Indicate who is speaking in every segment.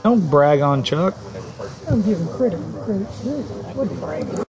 Speaker 1: Don't brag on Chuck.
Speaker 2: I'm giving credit where credit's due. What brag?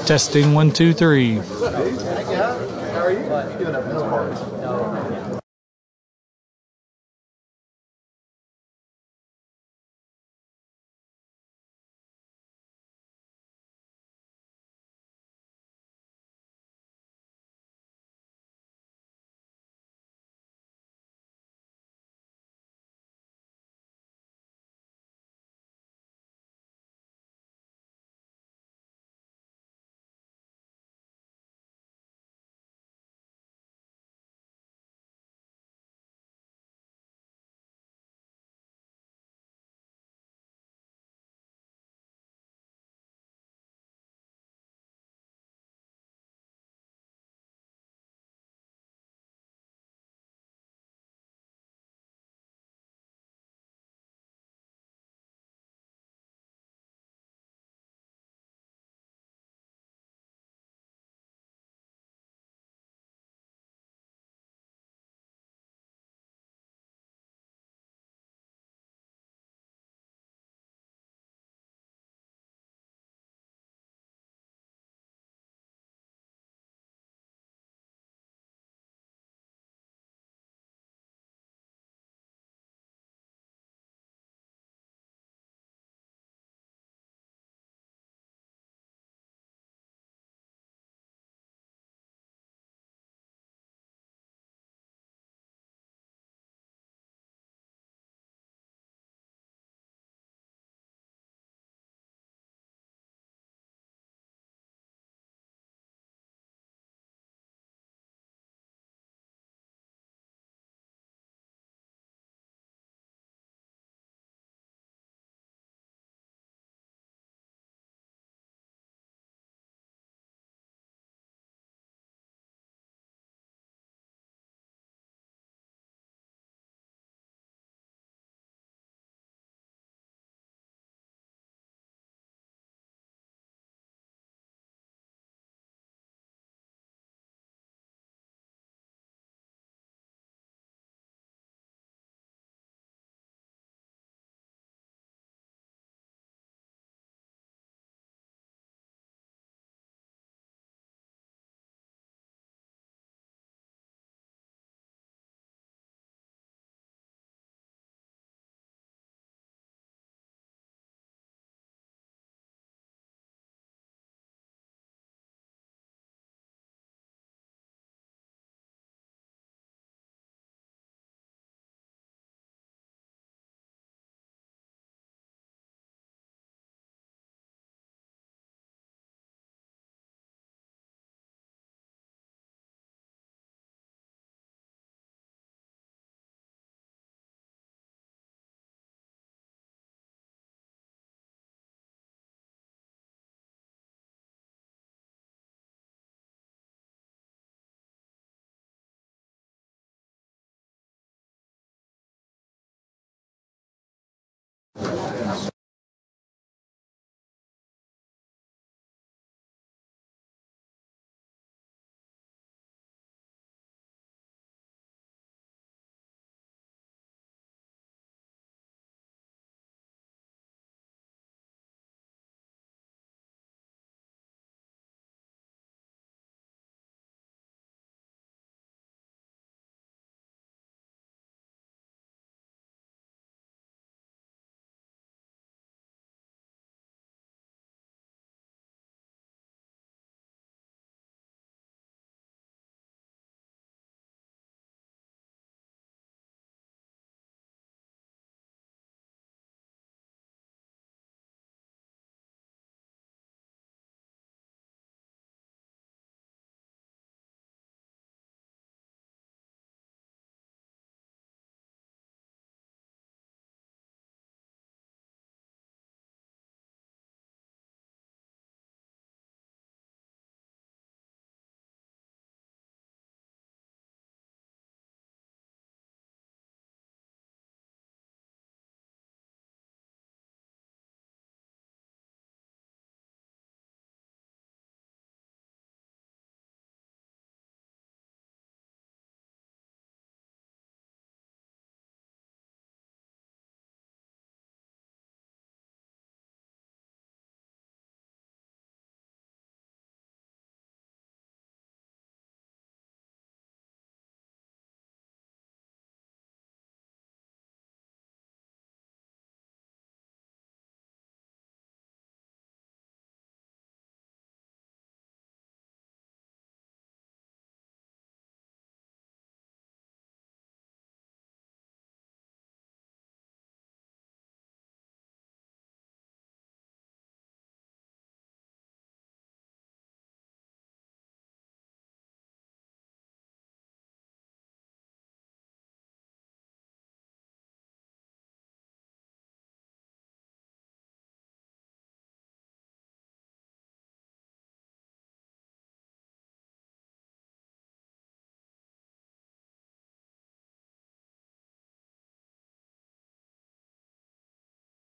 Speaker 1: Testing 1, 2, 3.
Speaker 3: How are you? You doing up this part?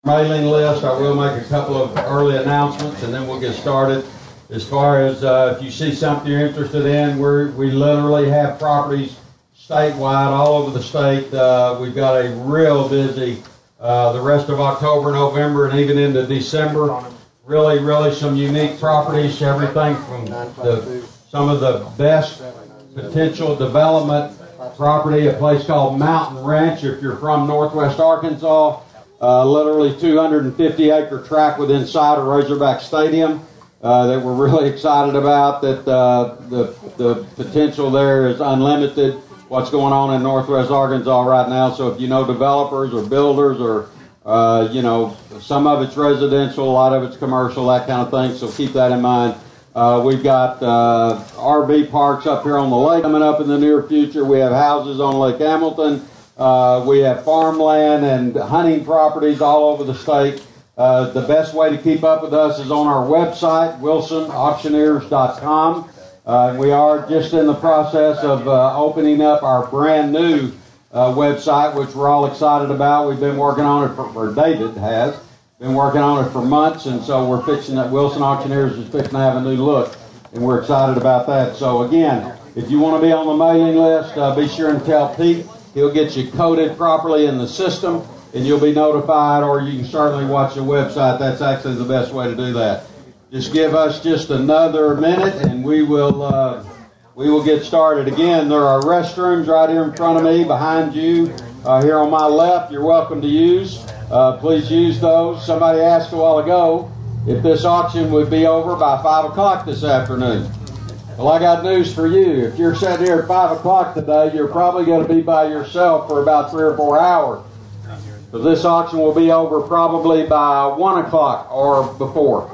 Speaker 4: mailing list. I will make a couple of early announcements and then we'll get started. As far as if you see something you're interested in, we literally have properties statewide, all over the state. We've got a real busy the rest of October, November, and even into December. Really some unique properties, everything from some of the best potential development property, a place called Mountain Ranch if you're from Northwest Arkansas. Literally 250-acre tract within sight of Razorback Stadium that we're really excited about, that the potential there is unlimited, what's going on in Northwest Arkansas right now. So if you know developers or builders or, some of it's residential, a lot of it's commercial, that kind of thing, so keep that in mind. We've got RV parks up here on the lake coming up in the near future. We have houses on Lake Hamilton. We have farmland and hunting properties all over the state. The best way to keep up with us is on our website, wilsonauctioneers.com. We are just in the process of opening up our brand new website, which we're all excited about. We've been working on it or David has been working on it for months, and so we're fixing that. Wilson Auctioneers is fixing to have a new look, and we're excited about that. So again, if you want to be on the mailing list, be sure and tell Pete. He'll get you coded properly in the system, and you'll be notified, or you can certainly watch the website. That's actually the best way to do that. Just give us just another minute, and we will get started. Again, there are restrooms right here in front of me, behind you, here on my left. You're welcome to use. Please use those. Somebody asked a while ago if this auction would be over by 5 o'clock this afternoon. Well, I got news for you. If you're sitting here at 5 o'clock today, you're probably going to be by yourself for about 3 or 4 hours. So this auction will be over probably by 1 o'clock or before.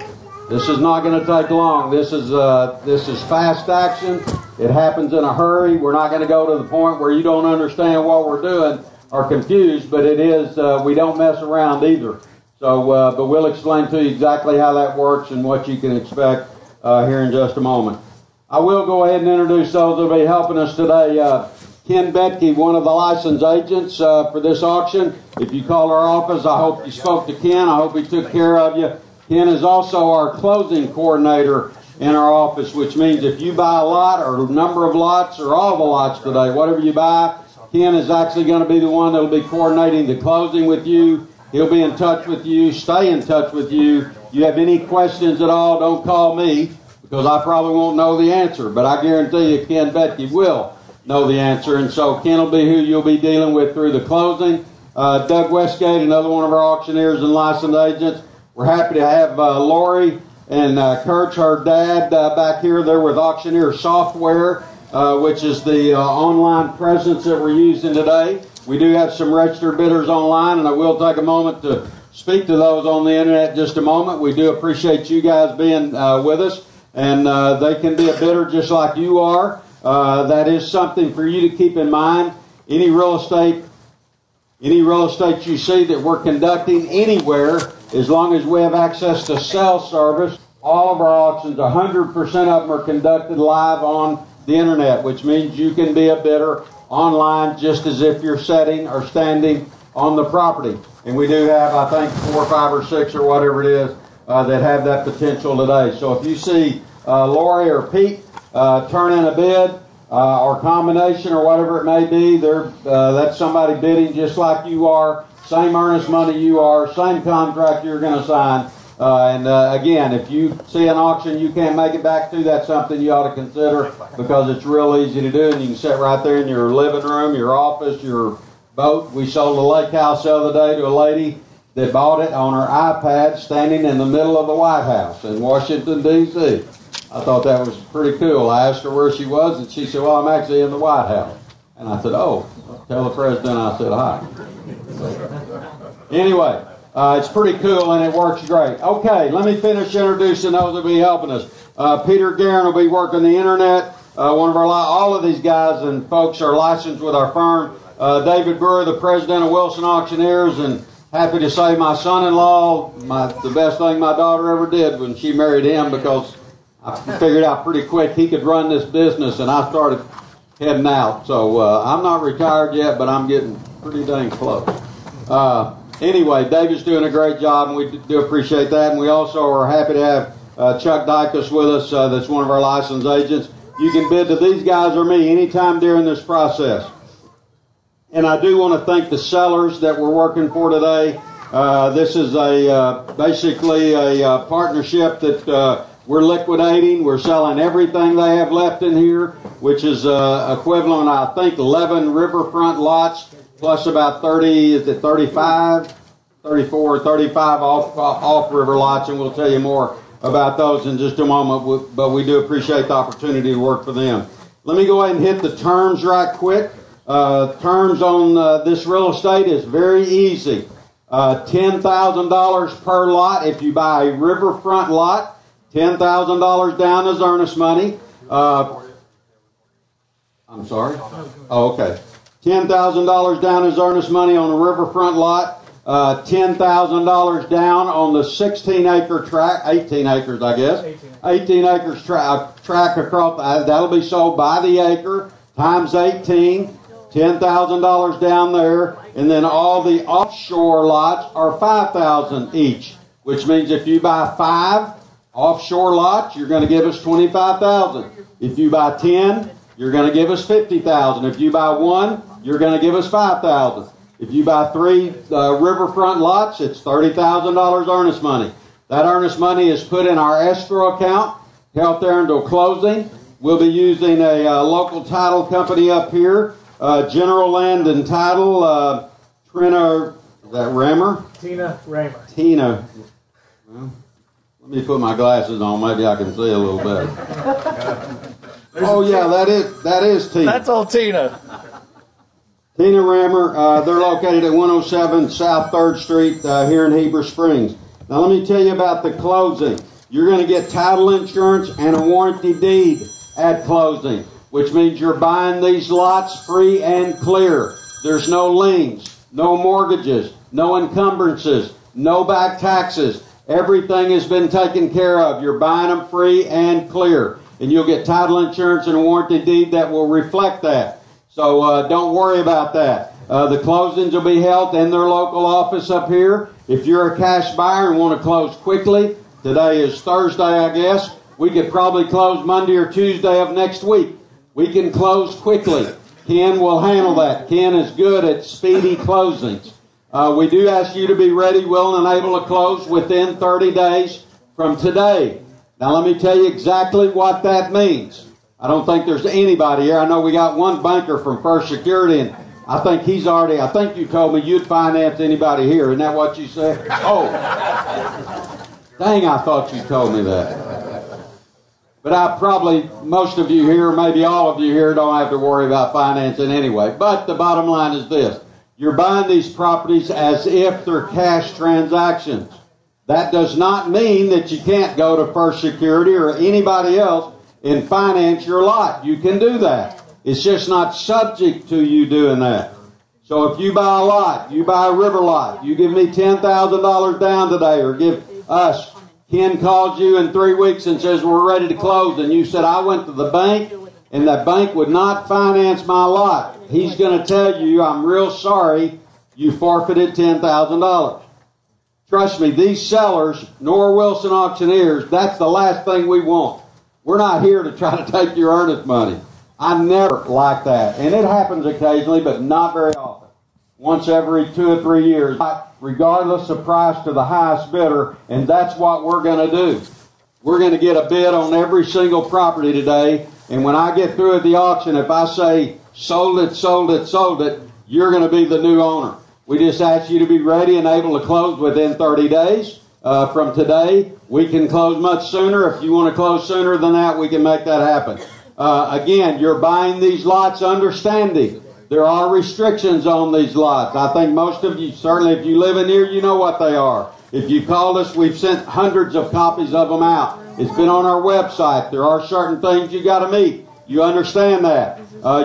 Speaker 4: This is not going to take long. This is fast action. It happens in a hurry. We're not going to go to the point where you don't understand what we're doing or confused, but it is, we don't mess around either. So, but we'll explain to you exactly how that works and what you can expect here in just a moment. I will go ahead and introduce those that will be helping us today. Ken Betke, one of the license agents for this auction. If you call our office, I hope you spoke to Ken. I hope he took care of you. Ken is also our closing coordinator in our office, which means if you buy a lot or a number of lots or all the lots today, whatever you buy, Ken is actually going to be the one that will be coordinating the closing with you. He'll be in touch with you, stay in touch with you. If you have any questions at all, don't call me because I probably won't know the answer, but I guarantee you Ken Betke will know the answer, and so Ken will be who you'll be dealing with through the closing. Doug Westgate, another one of our auctioneers and licensed agents. We're happy to have Lori and Kurt, her dad, back here. They're with Auctioneer Software, which is the online presence that we're using today. We do have some registered bidders online, and I will take a moment to speak to those on the internet in just a moment. We do appreciate you guys being with us, and they can be a bidder just like you are. That is something for you to keep in mind. Any real estate you see that we're conducting anywhere, as long as we have access to cell service, all of our auctions, 100% of them are conducted live on the internet, which means you can be a bidder online just as if you're sitting or standing on the property. And we do have, I think, 4, 5, or 6 or whatever it is that have that potential today. So if you see Lori or Pete turn in a bid or combination or whatever it may be, that's somebody bidding just like you are, same earnest money you are, same contract you're going to sign. Again, if you see an auction you can't make it back to, that's something you ought to consider because it's real easy to do, and you can sit right there in your living room, your office, your boat. We sold a lake house the other day to a lady that bought it on her iPad standing in the middle of the White House in Washington, D.C. I thought that was pretty cool. I asked her where she was, and she said, well, I'm actually in the White House. And I said, oh, tell the president I said hi. Anyway, it's pretty cool, and it works great. Okay, let me finish introducing those that will be helping us. Peter Guerin will be working the internet. All of these guys and folks are licensed with our firm. David Brewer, the president of Wilson Auctioneers, and happy to say my son-in-law, the best thing my daughter ever did when she married him, because I figured out pretty quick he could run this business, and I started heading out. So I'm not retired yet, but I'm getting pretty dang close. Anyway, David's doing a great job, and we do appreciate that. And we also are happy to have Chuck Dykus with us. That's one of our licensed agents. You can bid to these guys or me anytime during this process. And I do want to thank the sellers that we're working for today. This is basically a partnership that we're liquidating. We're selling everything they have left in here, which is equivalent, I think, 11 riverfront lots, plus about 30, is it 35? 34, 35 off-river lots, and we'll tell you more about those in just a moment, but we do appreciate the opportunity to work for them. Let me go ahead and hit the terms right quick. Terms on this real estate is very easy. $10,000 per lot if you buy a riverfront lot. $10,000 down as earnest money. I'm sorry? Oh, okay. $10,000 down as earnest money on a riverfront lot. $10,000 down on the 16-acre tract, 18 acres, I guess. 18 acres tract across, that'll be sold by the acre, times 18. $10,000 down there, and then all the offshore lots are $5,000 each, which means if you buy 5 offshore lots, you're going to give us $25,000. If you buy 10, you're going to give us $50,000. If you buy 1, you're going to give us $5,000. If you buy 3 riverfront lots, it's $30,000 earnest money. That earnest money is put in our escrow account, held there until closing. We'll be using a local title company up here. General Land and Title, Trina, is that Rammer?
Speaker 3: Tina Raymer.
Speaker 4: Tina. Well, let me put my glasses on. Maybe I can see a little better. Oh yeah, that is Tina.
Speaker 1: That's all Tina.
Speaker 4: Tina Rammer. They're located at 107 South 3rd Street here in Heber Springs. Now let me tell you about the closing. You're going to get title insurance and a warranty deed at closing, which means you're buying these lots free and clear. There's no liens, no mortgages, no encumbrances, no back taxes. Everything has been taken care of. You're buying them free and clear. And you'll get title insurance and a warranty deed that will reflect that. So don't worry about that. The closings will be held in their local office up here. If you're a cash buyer and want to close quickly, today is Thursday, I guess, we could probably close Monday or Tuesday of next week. We can close quickly. Ken will handle that. Ken is good at speedy closings. We do ask you to be ready, willing, and able to close within 30 days from today. Now, let me tell you exactly what that means. I don't think there's anybody here. I know we got one banker from First Security, and I think I think you told me you'd finance anybody here. Isn't that what you said? Oh. Dang, I thought you told me that. But most of you here, maybe all of you here, don't have to worry about financing anyway. But the bottom line is this. You're buying these properties as if they're cash transactions. That does not mean that you can't go to First Security or anybody else and finance your lot. You can do that. It's just not subject to you doing that. So if you buy a lot, you buy a river lot, you give me $10,000 down today, or give us, Ken calls you in 3 weeks and says, we're ready to close, and you said, I went to the bank, and that bank would not finance my lot. He's going to tell you, I'm real sorry, you forfeited $10,000. Trust me, these sellers, Nora Wilson Auctioneers, that's the last thing we want. We're not here to try to take your earnest money. I never like that. And it happens occasionally, but not very often. Once every 2 or 3 years, regardless of price, to the highest bidder, and that's what we're going to do. We're going to get a bid on every single property today, and when I get through at the auction, if I say, sold it, sold it, sold it, you're going to be the new owner. We just ask you to be ready and able to close within 30 days from today. We can close much sooner. If you want to close sooner than that, we can make that happen. Again, you're buying these lots understanding there are restrictions on these lots. I think most of you, certainly if you live in here, you know what they are. If you called us, we've sent hundreds of copies of them out. It's been on our website. There are certain things you got to meet. You understand that.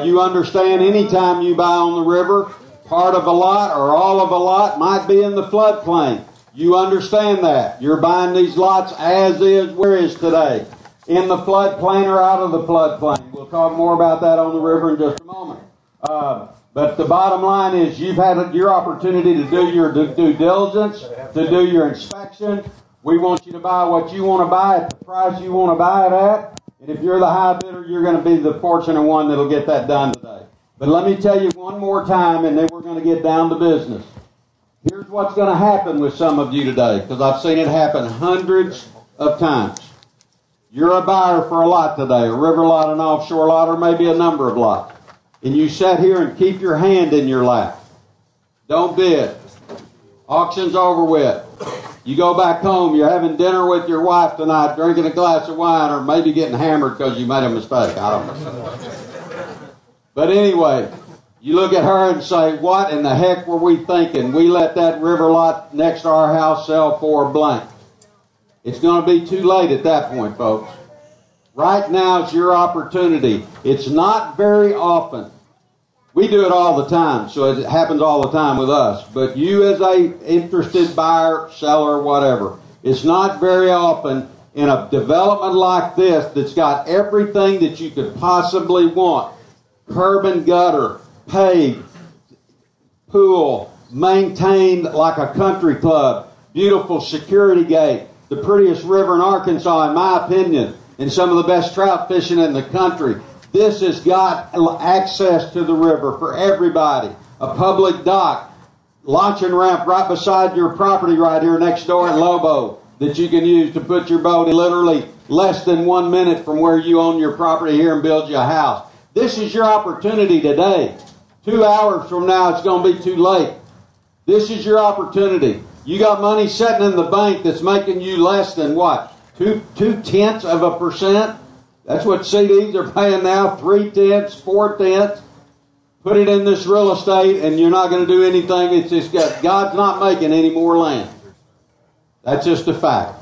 Speaker 4: You understand anytime you buy on the river, part of a lot or all of a lot might be in the floodplain. You understand that. You're buying these lots as is, where is today, in the floodplain or out of the floodplain. We'll talk more about that on the river in just a moment. But the bottom line is you've had your opportunity to do your due diligence, to do your inspection. We want you to buy what you want to buy at the price you want to buy it at. And if you're the high bidder, you're going to be the fortunate one that'll get that done today. But let me tell you one more time, and then we're going to get down to business. Here's what's going to happen with some of you today, because I've seen it happen hundreds of times. You're a buyer for a lot today, a river lot, an offshore lot, or maybe a number of lots. And you sat here and keep your hand in your lap. Don't bid. Auction's over with. You go back home, you're having dinner with your wife tonight, drinking a glass of wine, or maybe getting hammered because you made a mistake. I don't know. But anyway, you look at her and say, what in the heck were we thinking? We let that river lot next to our house sell for blank. It's going to be too late at that point, folks. Right now is your opportunity. It's not very often. We do it all the time, so it happens all the time with us. But you as a interested buyer, seller, whatever, it's not very often in a development like this that's got everything that you could possibly want. Curb and gutter, paved, pool, maintained like a country club, beautiful security gate, the prettiest river in Arkansas, in my opinion, and some of the best trout fishing in the country. This has got access to the river for everybody. A public dock, launching ramp right beside your property right here next door in Lobo that you can use to put your boat in literally less than 1 minute from where you own your property here and build you a house. This is your opportunity today. 2 hours from now, it's going to be too late. This is your opportunity. You got money sitting in the bank that's making you less than what? 0.2%? That's what CDs are paying now, 0.3, 0.4. Put it in this real estate and you're not going to do anything. It's just God's not making any more land. That's just a fact.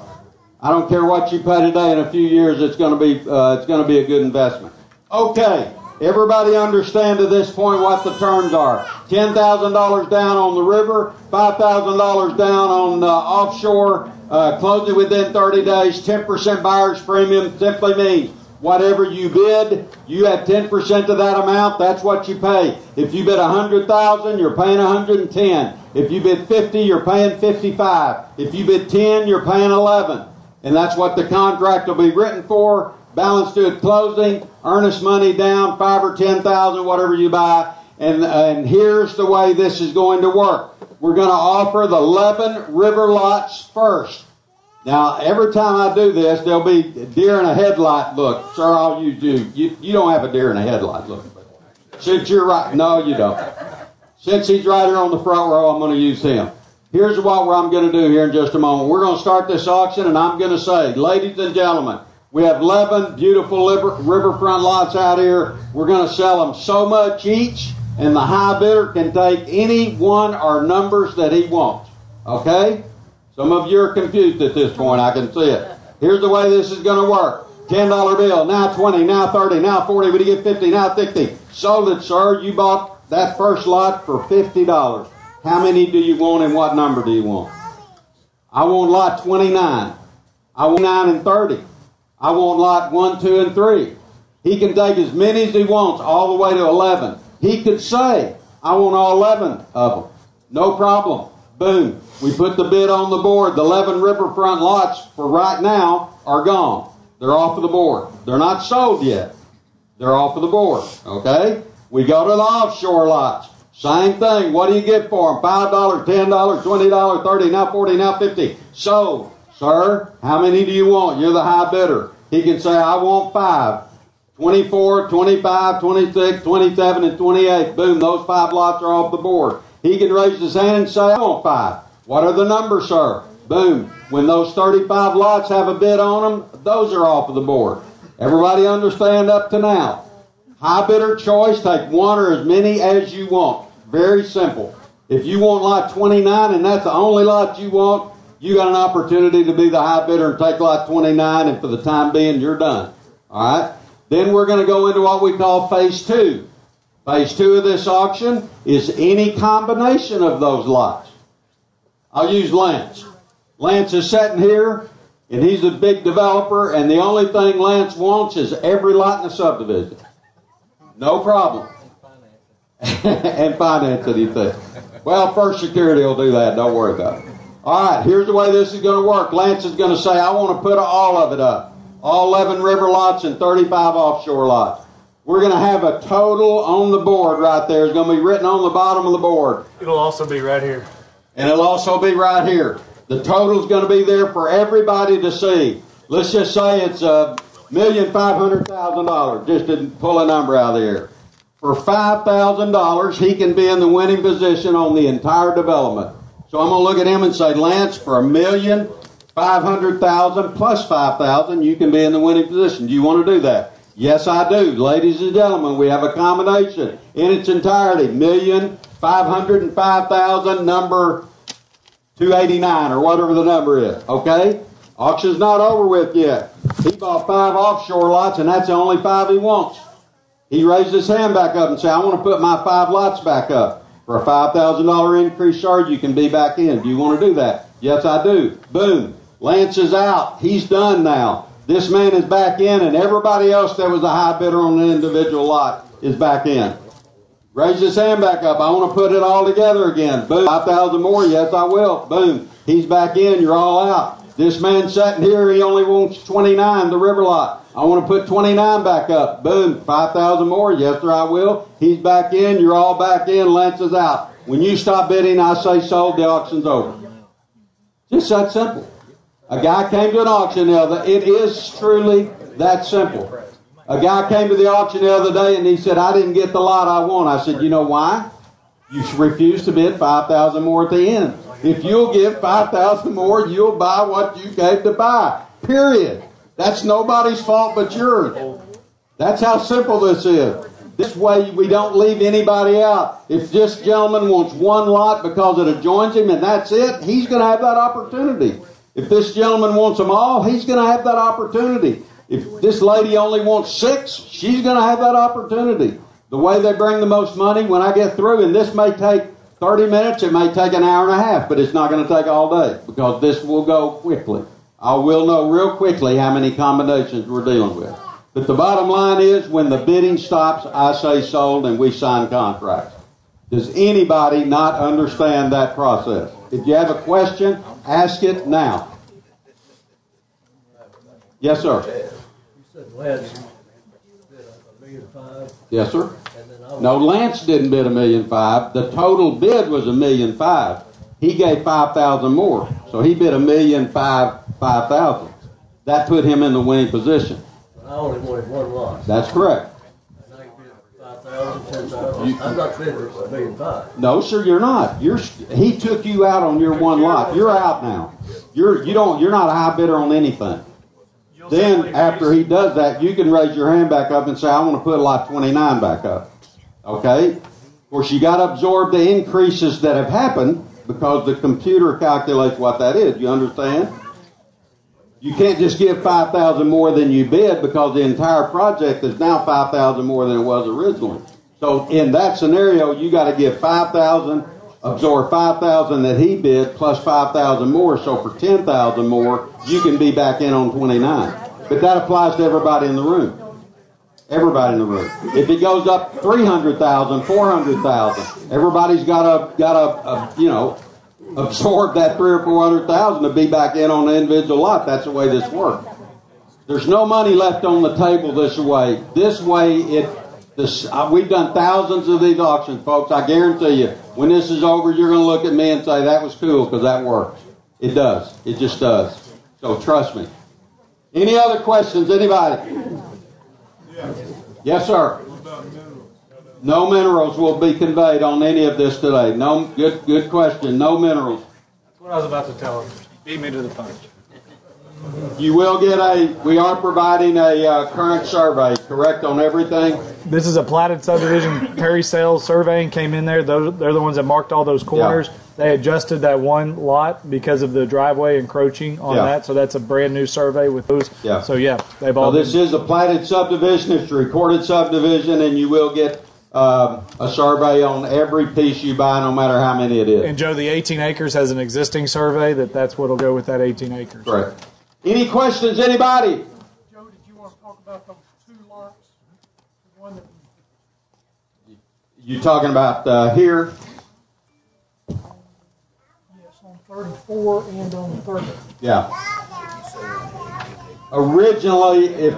Speaker 4: I don't care what you pay today. In a few years, it's going to be a good investment. Okay, everybody understand to this point what the terms are. $10,000 down on the river, $5,000 down on offshore, closing within 30 days, 10% buyer's premium simply means whatever you bid, you have 10% of that amount, that's what you pay. If you bid $100,000, you're paying $110. If you bid $50,000, you're paying $55,000. If you bid $10,000, you're paying $11,000. And that's what the contract will be written for. Balance due at closing, earnest money down, $5,000 or $10,000, whatever you buy. And here's the way this is going to work. We're going to offer the 11 river lots first. Now, every time I do this, there'll be deer in a headlight look. Sir, I'll use you. You don't have a deer in a headlight look. Since you're right. No, you don't. Since he's right here on the front row, I'm going to use him. Here's what I'm going to do here in just a moment. We're going to start this auction, and I'm going to say, ladies and gentlemen, we have 11 beautiful riverfront lots out here. We're going to sell them so much each, and the high bidder can take any one or numbers that he wants. Okay? Some of you are confused at this point. I can see it. Here's the way this is going to work. $10 bill, now 20, now 30, now 40. Would you get 50, now 60? Sold it, sir. You bought that first lot for $50. How many do you want and what number do you want? I want lot 29. I want 9 and 30. I want lot 1, 2, and 3. He can take as many as he wants, all the way to 11. He could say, I want all 11 of them. No problem. Boom. We put the bid on the board. The 11 riverfront lots for right now are gone. They're off of the board. They're not sold yet. They're off of the board. Okay? We go to the offshore lots. Same thing. What do you get for them? $5, $10, $20, $30, now 40, now 50. Sold. Sir, how many do you want? You're the high bidder. He can say, I want 5. 24, 25, 26, 27, and 28. Boom, those 5 lots are off the board. He can raise his hand and say, I want 5. What are the numbers, sir? Boom. When those 35 lots have a bid on them, those are off of the board. Everybody understand up to now? High bidder choice, take one or as many as you want. Very simple. If you want lot 29 and that's the only lot you want, you got an opportunity to be the high bidder and take lot 29, and for the time being, you're done. All right? Then we're going to go into what we call phase 2. Phase 2 of this auction is any combination of those lots. I'll use Lance. Lance is sitting here, and he's a big developer, and the only thing Lance wants is every lot in the subdivision. No problem. and finance anything. Well, First Security will do that. Don't worry about it. All right, here's the way this is going to work. Lance is going to say, I want to put all of it up. All 11 river lots and 35 offshore lots. We're going to have a total on the board right there. It's going to be written on the bottom of the board.
Speaker 1: It'll also be right here.
Speaker 4: And it'll also be right here. The total is going to be there for everybody to see. Let's just say it's $1,500,000, just to pull a number out of the air. For $5,000, he can be in the winning position on the entire development. So I'm going to look at him and say, Lance, for $1,500,000 plus $5,000, you can be in the winning position. Do you want to do that? Yes, I do. Ladies and gentlemen, we have a combination in its entirety. $1,505,000, number 289 or whatever the number is. Okay? Auction's not over with yet. He bought 5 offshore lots, and that's the only 5 he wants. He raised his hand back up and said, I want to put my 5 lots back up. For a $5,000 increase, sir, you can be back in. Do you want to do that? Yes, I do. Boom. Lance is out. He's done now. This man is back in, and everybody else that was a high bidder on an individual lot is back in. Raise his hand back up. I want to put it all together again. Boom. 5,000 more. Yes, I will. Boom. He's back in. You're all out. This man sitting here, he only wants 29, the river lot. I want to put 29 back up. Boom. 5,000 more. Yes, sir, I will. He's back in. You're all back in. Lance is out. When you stop bidding, I say sold. The auction's over. Just that simple. A guy came to an auction the other day. It is truly that simple. A guy came to the auction the other day and he said, I didn't get the lot I want. I said, you know why? You refused to bid 5,000 more at the end. If you'll give 5,000 more, you'll buy what you gave to buy. Period. That's nobody's fault but yours. That's how simple this is. This way we don't leave anybody out. If this gentleman wants one lot because it adjoins him and that's it, he's going to have that opportunity. If this gentleman wants them all, he's going to have that opportunity. If this lady only wants 6, she's going to have that opportunity. The way they bring the most money, when I get through, and this may take 30 minutes, it may take an hour and a half, but it's not going to take all day because this will go quickly. I will know real quickly how many combinations we're dealing with. But the bottom line is, when the bidding stops, I say sold and we sign contracts. Does anybody not understand that process? If you have a question, ask it now. Yes, sir.
Speaker 5: You said Lance bid $1.5 million.
Speaker 4: Yes, sir. No, Lance didn't bid $1.5 million. The total bid was $1.5 million. He gave 5,000 more, so he bid $1.5 million, 5,000. That put him in the winning position.
Speaker 5: I only wanted one lot.
Speaker 4: That's correct.
Speaker 5: Now you bid 5,000, 10,000. I'm not bidding for $1.5 million.
Speaker 4: No, sir, you're not. He took you out on your one lot. You're out now. You're not a high bidder on anything. Then after he does that, you can raise your hand back up and say, I want to put lot 29 back up. Okay? Of course, you got to absorb the increases that have happened because the computer calculates what that is. You understand? You can't just give 5,000 more than you bid because the entire project is now 5,000 more than it was originally. So in that scenario, you got to give 5,000, absorb 5,000 that he bid plus 5,000 more. So for 10,000 more, you can be back in on 29. But that applies to everybody in the room. Everybody in the room. If it goes up 300,000, 400,000, everybody's got to absorb that 300,000 or 400,000 to be back in on the individual lot. That's the way this works. There's no money left on the table this way. This way, we've done thousands of these auctions, folks. I guarantee you, when this is over, you're going to look at me and say, that was cool because that works. It does. It just does. So trust me. Any other questions? Anybody? Yes, sir. No minerals will be conveyed on any of this today. No, good question. No minerals.
Speaker 1: That's what I was about to tell him. Beat me to the punch.
Speaker 4: You will get we are providing a current survey, correct, on everything?
Speaker 1: This is a platted subdivision. Perry Sales Surveying came in there. They're the ones that marked all those corners. Yeah. They adjusted that one lot because of the driveway encroaching on that. So that's a brand new survey with those. Yeah. So yeah, they've all.
Speaker 4: This is a platted subdivision. It's a recorded subdivision, and you will get a survey on every piece you buy, no matter how many it is.
Speaker 1: And Joe, the 18 acres has an existing survey that's what'll go with that 18 acres.
Speaker 4: Correct. Any questions, anybody?
Speaker 2: Joe, did you want to talk about those 2 lots? The one that
Speaker 4: You talking about here?
Speaker 2: Yes, on 34 and on 30.
Speaker 4: Yeah. Originally,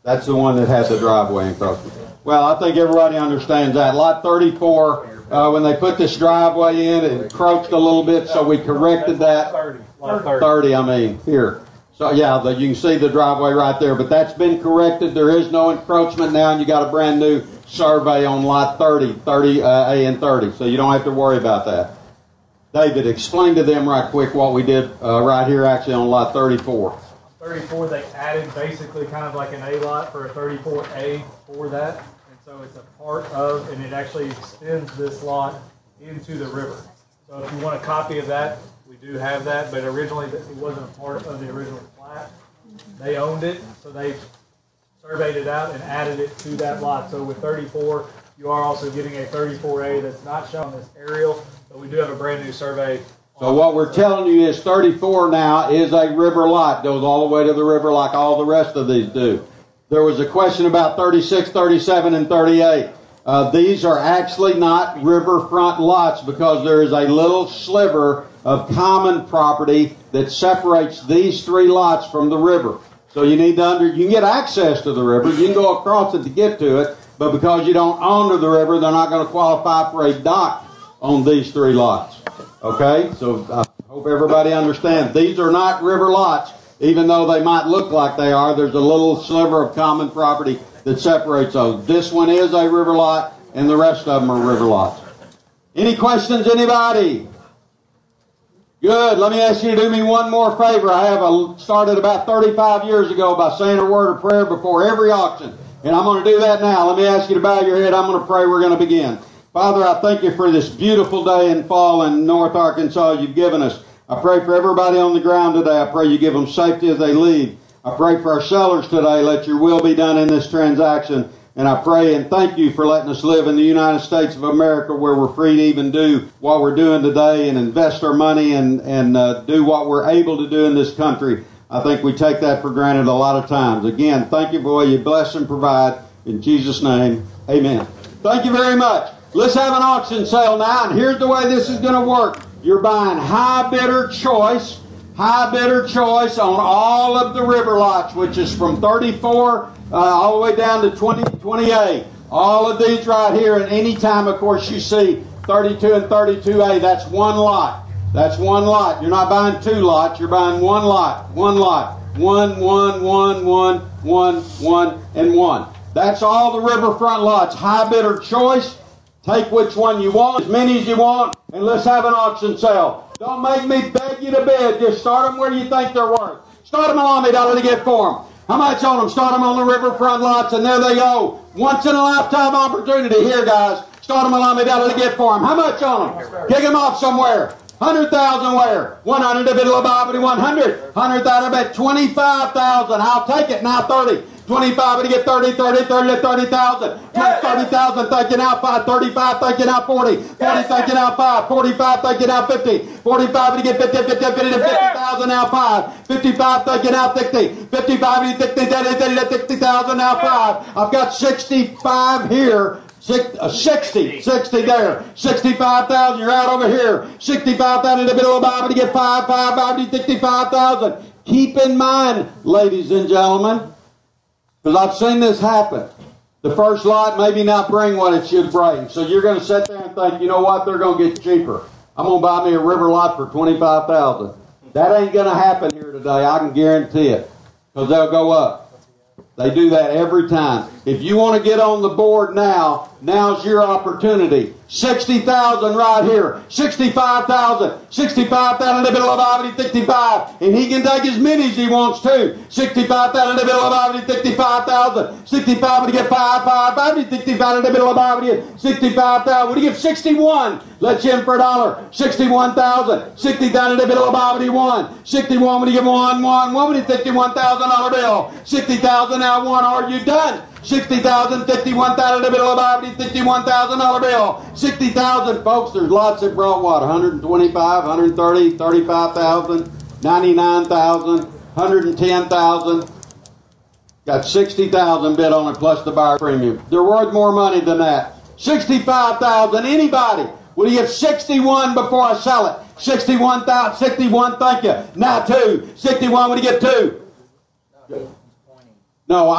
Speaker 4: that's the one that had the driveway encroachment. Well, I think everybody understands that. Lot 34, when they put this driveway in, it encroached a little bit, so we corrected that. 30, I mean, here. So, yeah, you can see the driveway right there, but that's been corrected. There is no encroachment now, and you got a brand new survey on lot 30A and 30, so you don't have to worry about that. David, explain to them right quick what we did right here actually on lot 34.
Speaker 1: 34, they added basically kind of like an A lot for a 34A for that. And so it's a part of, and it actually extends this lot into the river. So if you want a copy of that, we do have that, but originally it wasn't a part of the original plat. They owned it, so they surveyed it out and added it to that lot. So with 34, you are also getting a 34A that's not shown on this aerial, but we do have a brand new survey.
Speaker 4: So what we're telling you is 34 now is a river lot. Goes all the way to the river like all the rest of these do. There was a question about 36, 37, and 38. These are actually not riverfront lots because there is a little sliver of common property that separates these three lots from the river. So you need to you can get access to the river. You can go across it to get to it, but because you don't own the river, they're not going to qualify for a dock on these three lots. Okay, so I hope everybody understands. These are not river lots, even though they might look like they are. There's a little sliver of common property that separates those. This one is a river lot, and the rest of them are river lots. Any questions, anybody? Good. Let me ask you to do me one more favor. I have started about 35 years ago by saying a word of prayer before every auction, and I'm going to do that now. Let me ask you to bow your head. I'm going to pray. We're going to begin. Father, I thank you for this beautiful day in fall in North Arkansas you've given us. I pray for everybody on the ground today. I pray you give them safety as they leave. I pray for our sellers today. Let your will be done in this transaction. And I pray and thank you for letting us live in the United States of America where we're free to even do what we're doing today and invest our money and do what we're able to do in this country. I think we take that for granted a lot of times. Again, thank you for what you bless and provide. In Jesus' name, amen. Thank you very much. Let's have an auction sale now, and here's the way this is going to work. You're buying high bidder choice on all of the river lots, which is from 34 all the way down to 28. All of these right here, and any time, of course, you see 32 and 32A, that's one lot. That's one lot. You're not buying two lots, you're buying one lot. One lot. One, and one. That's all the riverfront lots. High bidder choice. Take which one you want, as many as you want, and let's have an auction sale. Don't make me beg you to bid. Just start them where you think they're worth. Start them on me, $1 to get for them. How much on them? Start them on the riverfront lots, and there they go. Once in a lifetime opportunity. Here, guys. Start them on me, $1 to get for them. How much on them? Kick them off somewhere. 100,000 where? 100 a bit of a 100. 100,000 bet 25,000. I'll take it now. 30. 25 to get 30 to 30,000. 30,000 thinking out 5. 35 thinking out 40. 40 thinking out 5. 45 thinking out 50. 45 to get 50 to 50,000 now 5. 55 thinking out 60. 55 to 60,000 now 5. I've got 65 here. 60 there. 65,000. You're out over here. 65,000 to middle of Bible to get 5 to 65,000. Keep in mind, ladies and gentlemen, because I've seen this happen. The first lot maybe not bring what it should bring. So you're going to sit there and think, you know what, they're going to get cheaper. I'm going to buy me a river lot for 25,000. That ain't going to happen here today. I can guarantee it. Because they'll go up. They do that every time. If you want to get on the board now, now's your opportunity. 60,000 right here. 65,000. 65,000 in the middle of Ivy 65. And he can take as many as he wants to. 65,000 in the middle of Ivy 65,000. 65 to get 5. 65 in the middle of Ivy 65,000. Would he give 61? Let's in for $1. 61,000. 60,000 in the middle of Ivy 1. 61 would he give 1. 1 would he $51,000 bill. 60,000 now 1. Are you done? 60,000, 51,000 in the middle of Ivy, $51,000 bill. 60,000, folks, there's lots that brought what? 125, 130, 35,000, 99,000, 110,000. Got Got 60,000 bid on it plus the buyer premium. They're worth more money than that. 65,000. Anybody? Will you get 61 before I sell it? 61,000. 61. Thank you. Now 2. 61. Will you get 2? No,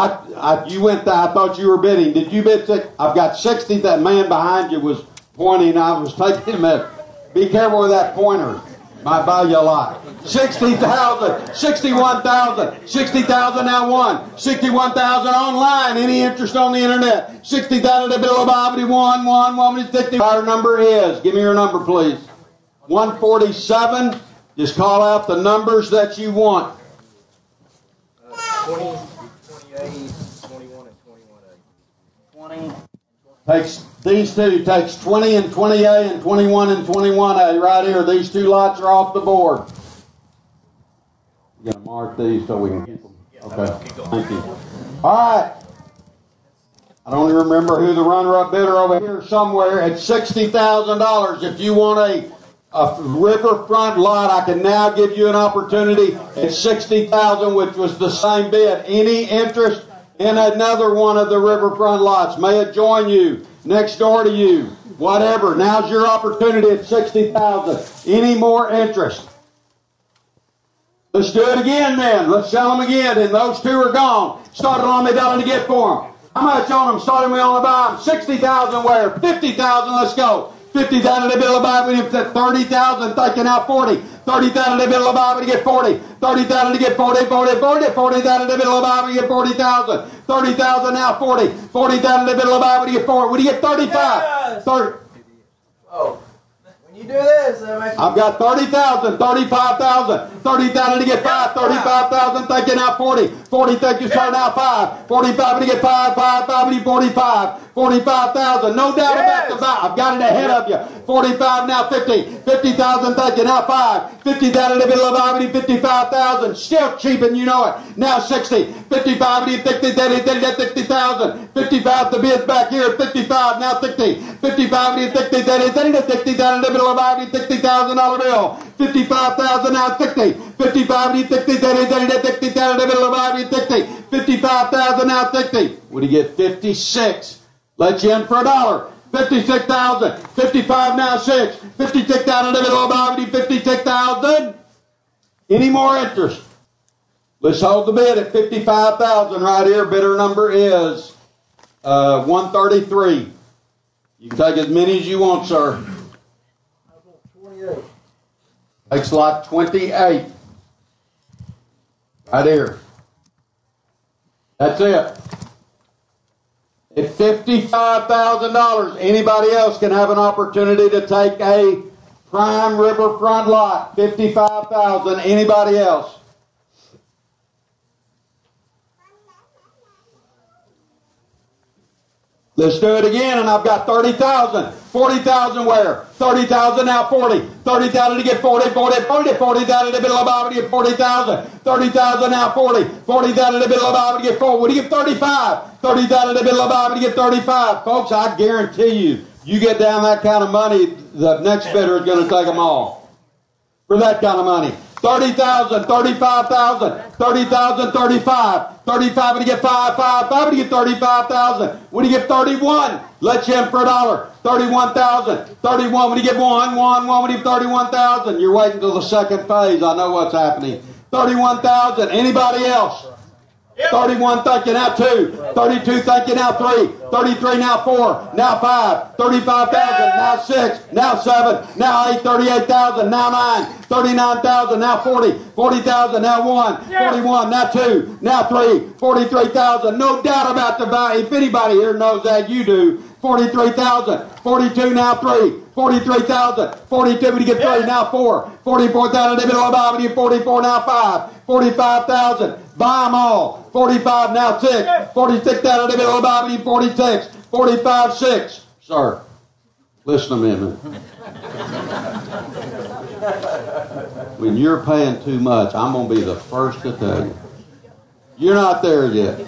Speaker 4: you went. I thought you were bidding. Did you bid 6? I've got 60. That man behind you was pointing. I was taking him at. Be careful with that pointer. Might buy you a lot. 60,000, 61,000, 60,000 now 1, 61,000 online. Any interest on the internet? 60,000 to bill of poverty 1, Our number is. Give me your number, please. 147. Just call out the numbers that you want.
Speaker 3: 20, 28, 21, and 21A. 20.
Speaker 4: Takes these two. Takes 20 and 20A and 21 and 21A right here. These 2 lots are off the board. You gotta mark these so we can keep them. Okay. Thank you. All right. I don't even remember who the runner-up bidder over here somewhere at $60,000. If you want a riverfront lot, I can now give you an opportunity at $60,000, which was the same bid. Any interest in another one of the riverfront lots? May it join you, next door to you, whatever. Now's your opportunity at $60,000. Any more interest? Let's do it again then. Let's sell them again. And those 2 are gone. Started on me dollar to get for them. How much on them? Started me on the buy them. 60,000 where? 50,000. Let's go. 50,000 to bill of buy me. 30,000. Taking out 40. 30,000 to bill of buy me to get 40. 30,000 to get 40. 40,000 to bill of buy me to get 40,000. 30,000 now 40. 40,000 to bill of buy me to get 40. What do you get? 35. 30.
Speaker 3: Oh. You do this.
Speaker 4: I've got 30,000, 35,000, 30,000 to get 5, 35,000, taking out 40, 40, thank you, starting out 5, 45 to get 5, 5, 45, 45,000, no doubt about the buy. I've got it ahead of you. 45 now 50, 50,000, taking out 5, 50,000 to bill of poverty, 55,000, still cheap and you know it. Now 60, 55 to 50, 60,000, 55 the bid's back here, 55 now 60, 55 to 60, 60,000 to bill of poverty, $60,000 bill, 55,000 now 60, 55 to 60, 60,000 to bill of poverty, 60, 55,000 now 60. What do you get? 56. Let you in for $1. 56,000. 55 now 6. 56,000 to middle of poverty. 56,000. Any more interest? Let's hold the bid at 55,000 right here. Bidder number is 133. You can take as many as you want, sir.
Speaker 3: 28.
Speaker 4: Takes lot 28. Right here. That's it. At $55,000, anybody else can have an opportunity to take a prime riverfront lot. $55,000. Anybody else? Let's do it again, and I've got 30,000. 40,000 where? 30,000 now 40. 30,000 to get 40, 40,000 to middle of poverty get 40,000. 30,000 now 40. 40,000 to middle of poverty get 40. What do you get? 35. 30,000 to middle of poverty get 35. Folks, I guarantee you, you get down that kind of money, the next bidder is going to take them all. For that kind of money. 30,000, 35,000, 30,000, 35. 35 to get 5 to get 35,000. What do you get? 31. Let you in for $1. 31,000. 31. When you get 1, when you get 31,000. You're waiting till the second phase. I know what's happening. 31,000. Anybody else? 31, thank you, now 2. 32, thank you, now 3. 33, now 4. Now 5. 35,000, now 6. Now 7. Now 8. 38,000, now 9. 39,000, now 40. 40,000, now 1. 41, now 2. Now 3. 43,000. No doubt about the value. If anybody here knows that, you do. 43,000. 42, now 3. 43,000. 42, when you get 3, now 4. 44,000, in the middle of poverty, 44, now 5. 45,000. Buy them all. 45, now 6. 46,000, in the middle of poverty, 46. 45, 6. Sir, listen to me a minute. When you're paying too much, I'm going to be the first to tell you. You're not there yet.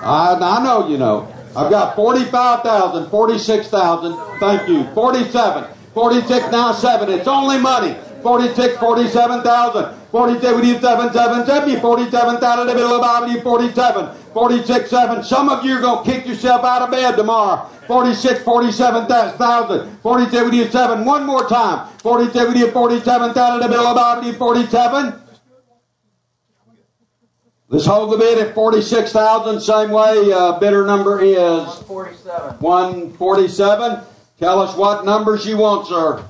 Speaker 4: I know you know. I've got 45,000, 46,000, thank you, 47, 46, now 7, it's only money, 46, 47,000, 47, we need 7, 7, 70, 47,000, the middle of poverty, 47, 46,700. Some of you are going to kick yourself out of bed tomorrow. 46, 47,000. 47, one more time. 47, 47,000. 47. Let's hold the bid at 46,000. Same way, bidder number is
Speaker 3: 147.
Speaker 4: 147. Tell us what number she wants, sir.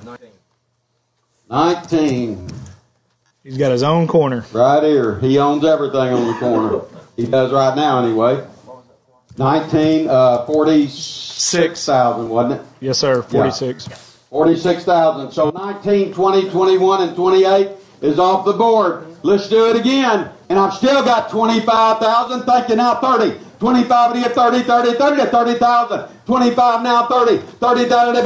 Speaker 4: 19.
Speaker 1: He's got his own corner.
Speaker 4: Right here. He owns everything on the corner. He does right now, anyway. 46,000, wasn't it?
Speaker 1: Yes, sir. 46.
Speaker 4: 46,000. So 19, 20, 21, and 28 is off the board. Let's do it again. And I've still got 25,000. Thank you. Now 30. 25 to get 30, 30, 30 to 30,000. 25 now 30. 30,000 to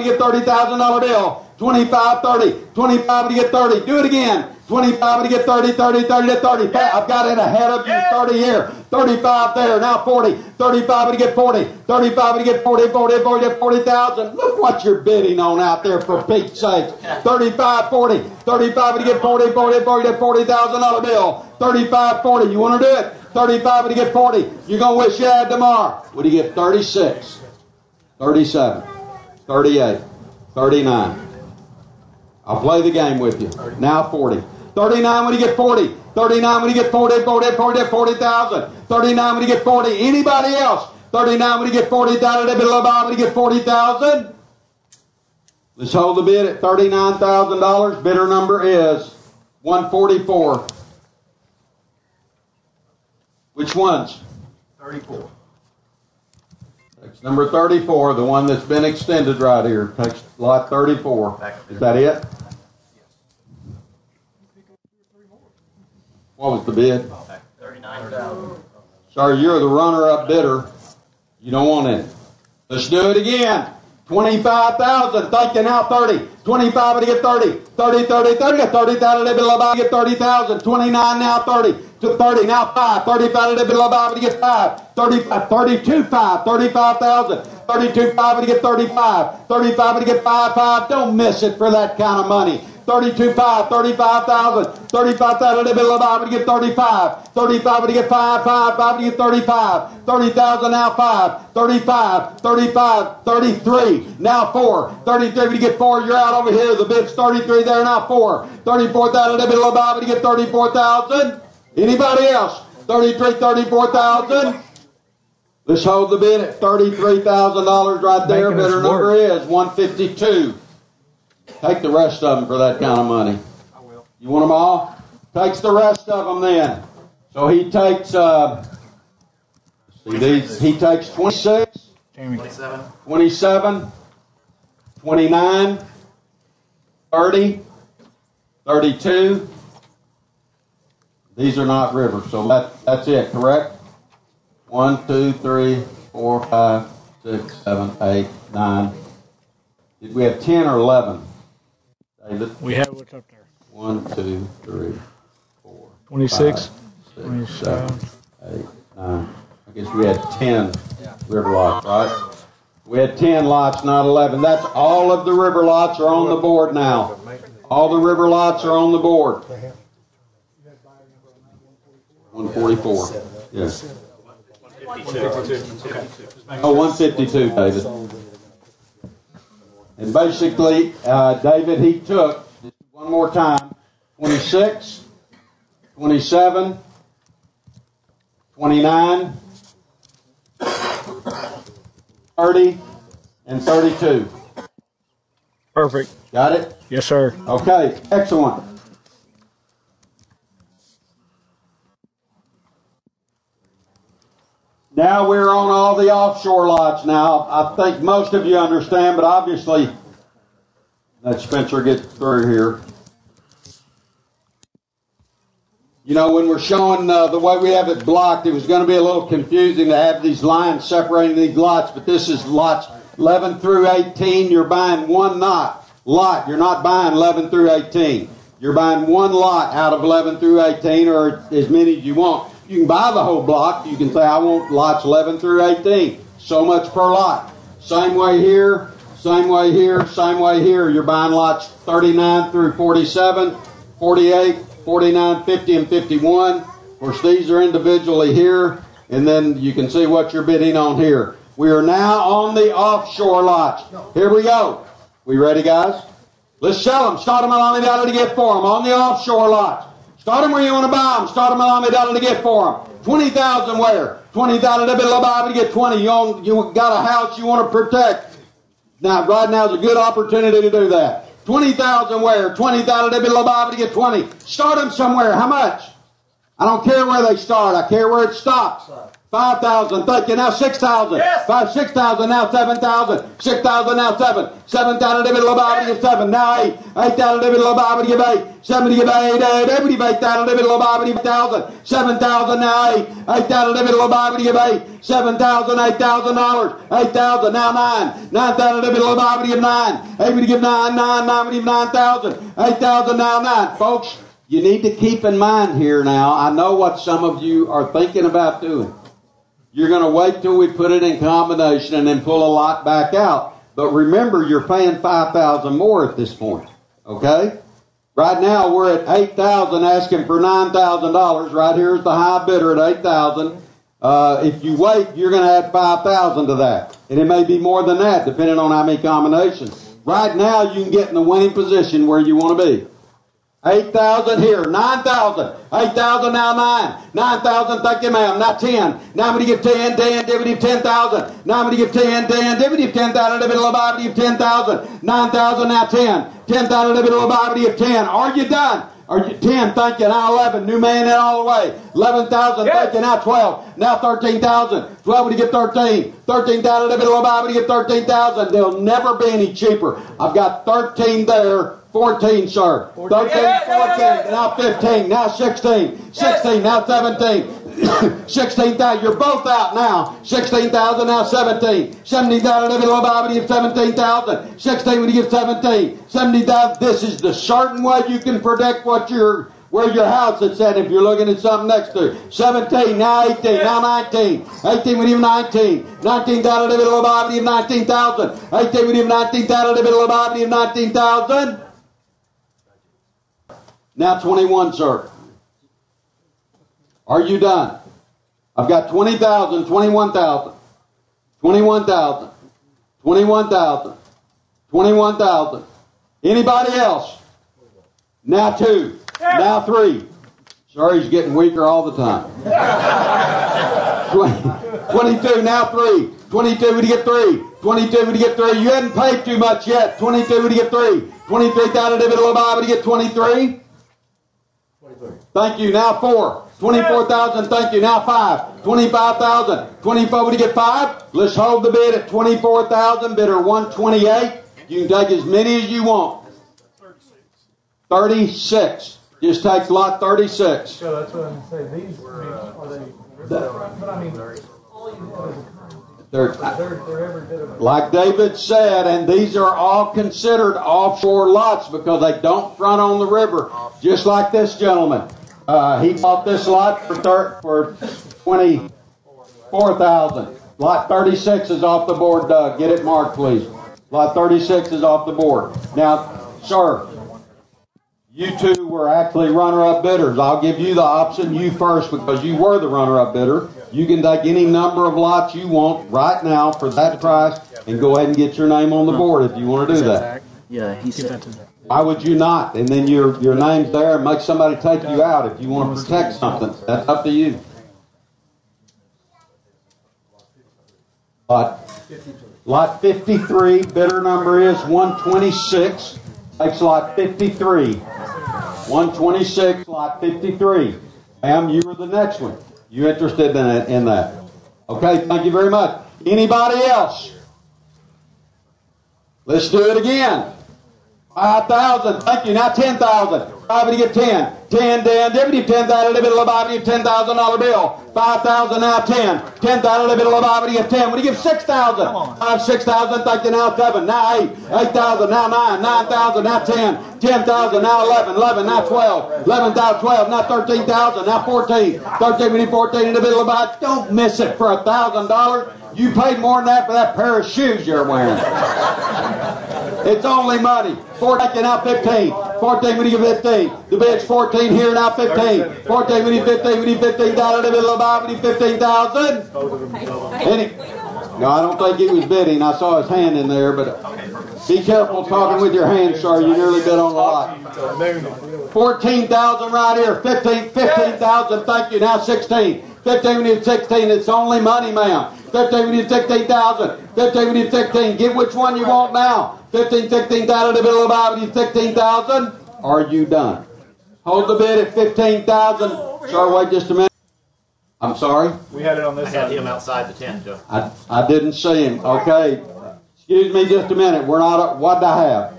Speaker 4: get $30,000 bill. 25, 30. 25 to get 30. Do it again. 25 to get 30, 30, 30 to 30. I've got it ahead of you. 30 here. 35 there. Now 40. 35 to get 40. 35 to get 40, 40, 40 to 40,000. Look what you're bidding on out there, for Pete's sake. 35, 40. 35 to get 40, 40, 40 to $40,000 bill. 35, 40. You want to do it? 35 to get 40. You're going to wish you had tomorrow. What do you get? 36. 37. 38. 39. I'll play the game with you. Now 40. 39 when you get 40. 39 when you get 40, 40, 40, 40,000. 39 when you get 40. Anybody else? 39 when you get 40,000. When you get 40,000. Let's hold the bid at $39,000. Bidder number is 144. Which ones?
Speaker 3: 34.
Speaker 4: That's number 34, the one that's been extended right here. Takes lot 34. Is that it? What was the bid?
Speaker 3: 39,000.
Speaker 4: Sir, you're the runner-up bidder. You don't want it. Let's do it again. 25,000. Thank you. Now 30. 25 to get 30. 30, 30, 30 to 30,000. To get 30,000. 29 now 30. To 30 now 5. 35 to get 5. 35, 32 5. 35,000. 32 5 to get 35. 35 to get 5 5. Don't miss it for that kind of money. 32 5. 35,000. 35,000 to get 35. 35 to get 5 5. 5 to get 35. 30,000 now 5. 35. 35. 33. Now 4. 33 to get 4. You're out over here. The bid's 33 there. Now 4. 34,000 to get 34,000. Anybody else? 33, 34,000. Let's hold the bid at $33,000 right there. Bidder number is 152. Take the rest of them for that kind of money.
Speaker 3: I will.
Speaker 4: You want them all? Takes the rest of them then. So he takes, he takes 26,
Speaker 3: 27.
Speaker 4: 27, 29, 30, 32. These are not rivers, so that's it, correct? 1, 2, 3, 4, 5, 6, 7, 8, 9. Did we have 10 or 11? David?
Speaker 1: We have what's up there.
Speaker 4: 1, 2, 3, 4,
Speaker 1: 26,
Speaker 4: 5, 6,
Speaker 1: 27.
Speaker 4: 7, 8, 9. I guess we had 10 river lots, right? We had 10 lots, not 11. That's all of the river lots are on the board now. All the river lots are on the board. 144. Yes.
Speaker 1: 152.
Speaker 4: Oh, 152, David. And basically, David, he took, one more time, 26, 27, 29, 30, and 32.
Speaker 1: Perfect.
Speaker 4: Got it?
Speaker 1: Yes, sir.
Speaker 4: Okay, excellent. Now we're on all the offshore lots now. I think most of you understand, but obviously, let Spencer get through here. You know, when we're showing the way we have it blocked, it was going to be a little confusing to have these lines separating these lots, but this is lots 11 through 18. You're buying one lot. You're not buying 11 through 18. You're buying one lot out of 11 through 18, or as many as you want. You can buy the whole block. You can say, I want lots 11 through 18. So much per lot. Same way here, same way here, same way here. You're buying lots 39 through 47, 48, 49, 50, and 51. Of course, these are individually here. and then you can see what you're bidding on here. We are now on the offshore lots. Here we go. We ready, guys? Let's sell them. Start them at $1 to get for them on the offshore lots. Start them where you want to buy them. Start them at $1 to get for them. 20,000 where? 20,000 to buy to get 20. You got a house you want to protect. Now, right now is a good opportunity to do that. 20,000 where? 20,000 to get 20. Start them somewhere. How much? I don't care where they start. I care where it stops. 5,000. Thank you. Now 6,000. Yes. 6,000. Now 7,000. 6,000. Now 7. 7,000 to get 7. Now 8. 8,000 to get 8. 7 to get 8. 8,000 to get 8,000. 7,000. Now 8. 8,000 to get 8. 7,000. $8,000. 8,000. Now 9. 9,000 to get 9. 8 to get 9. 9 to get 9,000. 8,000. Now 9. Folks, you need to keep in mind here now, I know what some of you are thinking about doing. You're going to wait till we put it in combination and then pull a lot back out. But remember, you're paying $5,000 more at this point. Okay? Right now, we're at $8,000 asking for $9,000. Right here is the high bidder at $8,000. If you wait, you're going to add $5,000 to that. And it may be more than that, depending on how many combinations. Right now, you can get in the winning position where you want to be. 8,000 here, 9,000, 8,000 now 9, 9,000, thank you ma'am, now 10, now I'm going to give 10, 10, dividend 10,000, now I'm going to give 10, 10, dividend 10,000, dividend 10,000, 9,000 now 10, 10,000, dividend 10, are you done? Are you 10, thank you, now 11, new man in all the way, 11,000, thank you, now 12, now 13,000, 12 to get 13, 13,000, dividend to get 13,000, they'll never be any cheaper, I've got 13 there, 14, sir. 13, 14, now 15, now 16, 16, now 17, 16,000. You're both out now. 16,000, now 17. 17,000, everybody give 17,000. 16 when you get 17. 70,000. This is the certain way you can predict what where your house is at if you're looking at something next to it. 17, now 18, now 19. 18 when you 19. 19,000, everybody give 19,000. 18 when you 19,000, everybody give 19,000. Now 21, sir. Are you done? I've got 20,000, 21,000, 21,000, 21,000, 21,000. Anybody else? Now 2. Now 3. Sorry, he's getting weaker all the time. 22, now 3. 22, would you get 3? 22, would you get 3? You hadn't paid too much yet. 22, would you get 3? 23,000, would you get 23? Thank you. Now 4. 24,000. Thank you. Now 5. 25,000. 24. Would you get 5? Let's hold the bid at 24,000. Bidder 128. You can take as many as you want. 36. Just takes lot 36.
Speaker 1: So that's what I'm saying. These are they? But I mean, all you have is a they're every bit of it.
Speaker 4: Like David said, and these are all considered offshore lots because they don't front on the river. Just like this gentleman. He bought this lot for $24,000. Lot 36 is off the board, Doug. Get it marked, please. Lot 36 is off the board. Now, sir, you two were actually runner-up bidders. I'll give you the option, you first, because you were the runner-up bidder. You can take any number of lots you want right now for that price and go ahead and get your name on the board if you want to do that.
Speaker 6: Yeah, he said.
Speaker 4: Why would you not? And then your name's there and make somebody take you out if you want to protect something. That's up to you. Lot 53, bidder number is 126. Takes lot 53. 126, lot 53. Ma'am, you were the next one. You interested in that? Okay, thank you very much. Anybody else? Let's do it again. 5,000. Thank you. Now 10,000. 5 to get 10. 10, 10, deputy 10,000, $10,000 bill. 5,000, now 10. 10,000, $10. What do you give 6,000? 5, 6,000, thank you, now 7. Now 8. 8,000, now 9. 9,000, now 10. 10,000, now 11. 11, now 12. 11,000, 12, now 13,000, now 14. 13, we need 14 in the middle of it. Don't miss it for $1,000. You paid more than that for that pair of shoes you're wearing. It's only money. 14, now 15. 14, we need 15. The bid's 14 here, now 15. 14, we need 15, we need 15,000, we need 15,000. No, I don't think he was bidding. I saw his hand in there, but be careful talking with your hands, sir. You nearly bid on a lot. 14,000 right here. 15,000. Thank you. Now 16. 15, we need 16. It's only money, ma'am. 15, we need 16,000. 15, we need 16. Get which one you want now. 15, 16,000, we need 16,000. Are you done? Hold the bid at 15,000. Sir, wait just a minute. I'm sorry?
Speaker 1: We had it on this
Speaker 6: I had
Speaker 1: side.
Speaker 6: him outside the tent, Joe.
Speaker 4: I didn't see him. Okay. Excuse me just a minute. We're not, what did I have?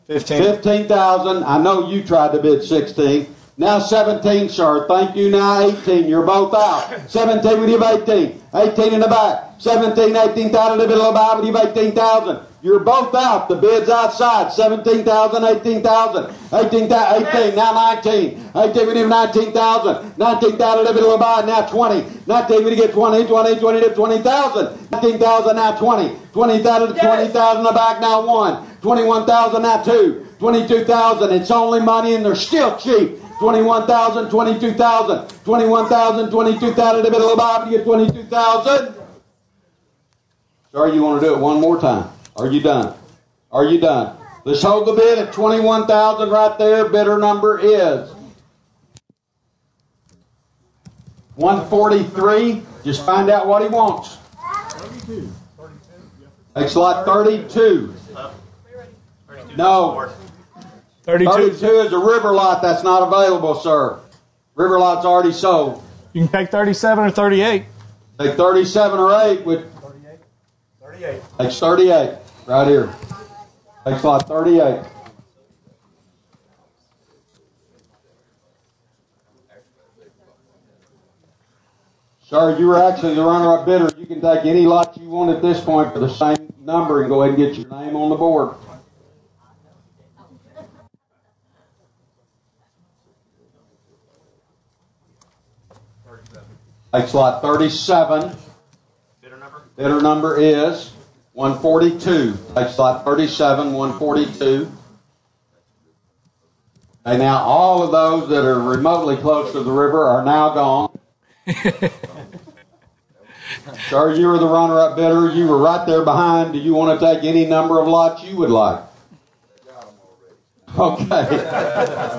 Speaker 6: 15.
Speaker 4: 15,000. I know you tried to bid 16. Now 17, sir. Thank you. Now 18. You're both out. 17, we need 18. 18 in the back. 17, 18,000, we need 18,000. You're both out. The bid's outside. 17,000, 18,000. 18, now 19. 18, we need 19,000. 19,000, now 20. 19, we get 20, 20 to 20,000. 19,000, now 20. 20,000 to 20,000 in the back, now 1. 21,000, now 2. 22,000. It's only money and they're still cheap. 21,000, 22,000. 21,000, 22,000, we get 22,000. Sorry, you want to do it one more time? Are you done? Are you done? Let's hold the bid at 21,000 right there. Bidder number is 143. Just find out what he wants. 32. Next lot 32. No. 32 is a river lot that's not available, sir. River lot's already sold.
Speaker 1: You can take 37 or 38.
Speaker 4: Take 37 or 8 with
Speaker 1: 38.
Speaker 4: Takes 38 right here. Takes lot 38. Sir, you were actually the runner-up bidder. You can take any lot you want at this point for the same number and go ahead and get your name on the board. Takes lot 37. Bidder number is 142. Takes lot 37, 142. And now all of those that are remotely close to the river are now gone. Sir, you were the runner-up bidder. You were right there behind. Do you want to take any number of lots you would like? Okay.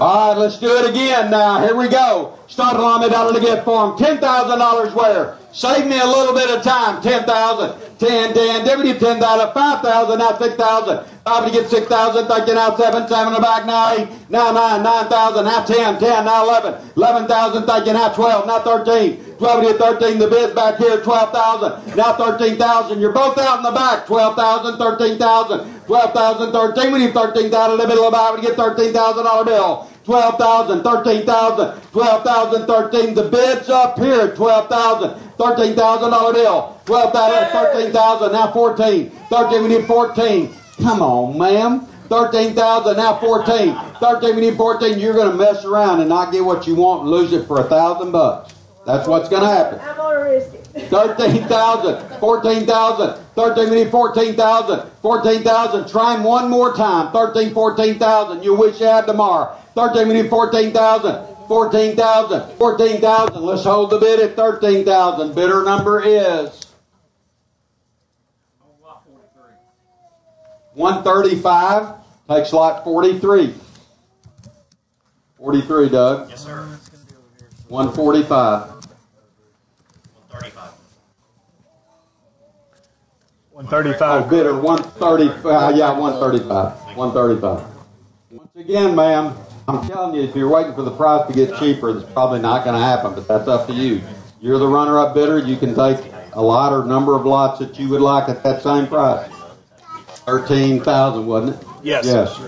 Speaker 4: All right, let's do it again now. Here we go. Start on me dollar to get for him. $10,000 where? Save me a little bit of time. 10,000. 10, 10, deputy 10,000, 5,000, now 6,000. 5 to get 6,000, thank you, now 7, 7 in the back, now 8, now 9, 9,000, now 10, 10, now 11, 11,000, thank you, now 12, now 13. 12 to get 13, the bid's back here, 12,000, now 13,000. You're both out in the back, 12,000, 13,000, 12,000, 13. We need 13,000 in the middle of the back, we get $13,000 bill. 12,000, 13,000, 12,000, 13. The bid's up here at 12,000, $13,000 bill. 12,000, 13,000, now 14. 13, we need 14. Come on, ma'am. 13,000, now 14. 13, we need 14. You're going to mess around and not get what you want and lose it for $1,000. That's what's going to happen.
Speaker 7: I'm going to risk it.
Speaker 4: 13,000, 14,000, 13, we need 14,000, 14,000. Try him one more time. 13, 14,000. You wish you had tomorrow. 13, we need 14,000, 14,000, 14,000. Let's hold the bid at 13,000. Bidder number is 135. Takes lot 43. 43, Doug.
Speaker 6: Yes, sir.
Speaker 4: 145.
Speaker 6: 135.
Speaker 1: 135.
Speaker 4: Oh, bidder 135. Yeah, 135. 135. Once again, ma'am, I'm telling you, if you're waiting for the price to get cheaper, it's probably not going to happen, but that's up to you. You're the runner-up bidder. You can take a lot or number of lots that you would like at that same price. 13,000, wasn't it?
Speaker 1: Yes.
Speaker 4: Yes.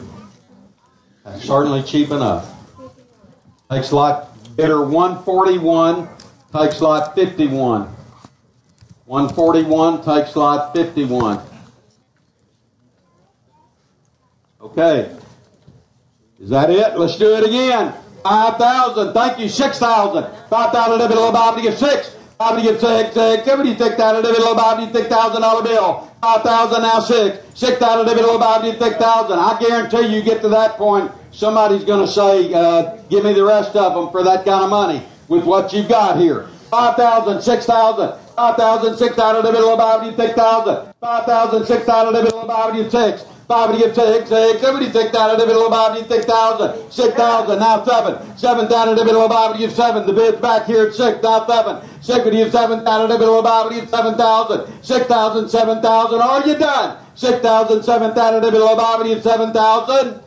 Speaker 4: That's certainly cheap enough. Takes lot bidder 141. Takes lot 51. 141 takes lot 51. Okay. Is that it? Let's do it again. 5,000. Thank you. 6,000. 5,000 to get 6. 5 to get 6. 76,000 to get $6,000 bill. 5,000 now 6. 6,000 to middle of 6,000. I guarantee you get to that point, somebody's going to say, give me the rest of them for that kind of money with what you've got here. 5,000, 6,000. 5,000, 6,000 to the middle of 6,000. 5,000, 6,000 to the middle of 6. 5 to get 6, 6, 76,000 to the middle of 6,000. 6,000, now 7. 7,000 to the middle of 7. The bid's back here at 6, now 7. 6 to get 7,000 to the middle of 7,000. 6,000, 7,000. Are you done? 6,000, 7,000 to the middle of 7,000.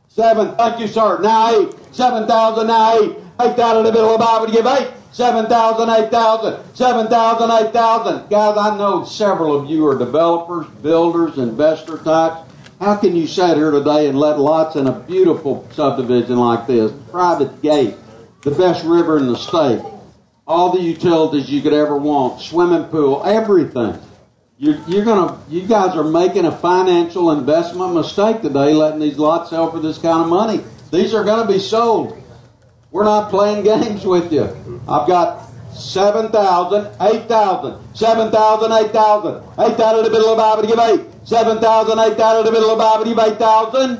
Speaker 4: 7, thank you, sir. Now 8. 7,000, now 8. 8,000 to the middle of give 8. 7,000, 8,000, 7,000, 8,000. Guys, I know several of you are developers, builders, investor types. How can you sit here today and let lots in a beautiful subdivision like this, private gate, the best river in the state, all the utilities you could ever want, swimming pool, everything. You guys are making a financial investment mistake today letting these lots sell for this kind of money. These are going to be sold. We're not playing games with you. I've got 7,000, 8,000, 7,000, 8,000, 8,000 to the middle of Bible to give 8. 7,000, 8,000 to the middle of Bible to give 8,000.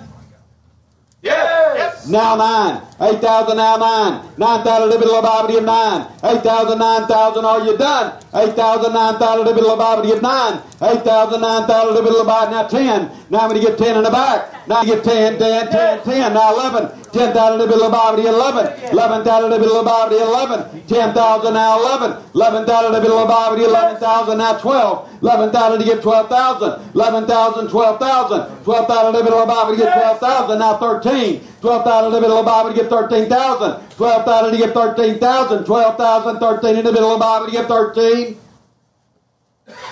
Speaker 3: Yes.
Speaker 4: Now 9. 8,000 now 9. 9,000 to the middle of Bible to give 9. 8,000, 9,000. Are you done? 8,000, 9,000 to the middle of Bible to give 9. 8,000, 9,000 to the middle of Bible. Now 10. Now I'm going to get 10 in the back. Now you get 10, 10, 10, 10. Now 11. 10,000 to the middle of Bible to 11. 11,000 to the middle of Bible to 11. 10,000 now 11. 11,000 to the middle of Bible to 11,000 now 12. 11,000 to get 12,000. 11,000, 12,000. 12,000 to the middle of Bible to get 12,000 now 13. 12,000 in the middle of Bible to get 13,000. 12,000 to get 13,000. 12,000, 13 in the middle of Bible to get 13.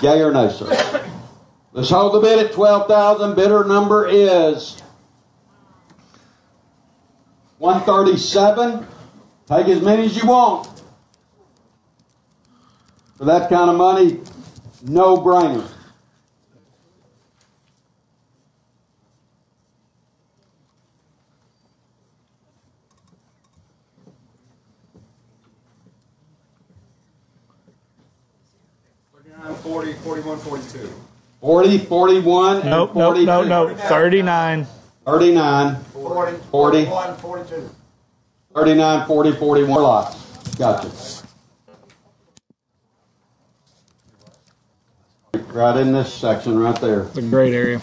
Speaker 4: Yay or no, sir? Let's hold the bid at 12,000. Bidder number is 137. Take as many as you want. For that kind of money, no brainer.
Speaker 3: 40, 41, 42.
Speaker 4: 40, 41, and
Speaker 1: Nope,
Speaker 4: 42.
Speaker 1: no. 39.
Speaker 4: 39,
Speaker 3: 40,
Speaker 4: 40,
Speaker 3: 41, 42.
Speaker 4: 39, 40, 41 lots. Gotcha. Right in this section right there.
Speaker 1: It's a great area.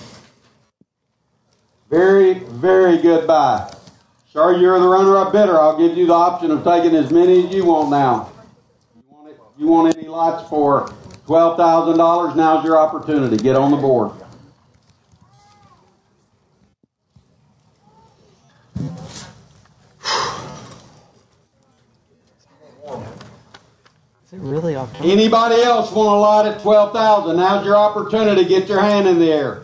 Speaker 4: Very, very good buy. Sir, you're the runner-up bidder. I'll give you the option of taking as many as you want now. You want any lots for $12,000? Now's your opportunity. Get on the board.
Speaker 1: Is it really off?
Speaker 4: Anybody else want a lot at $12,000? Now's your opportunity. Get your hand in the air.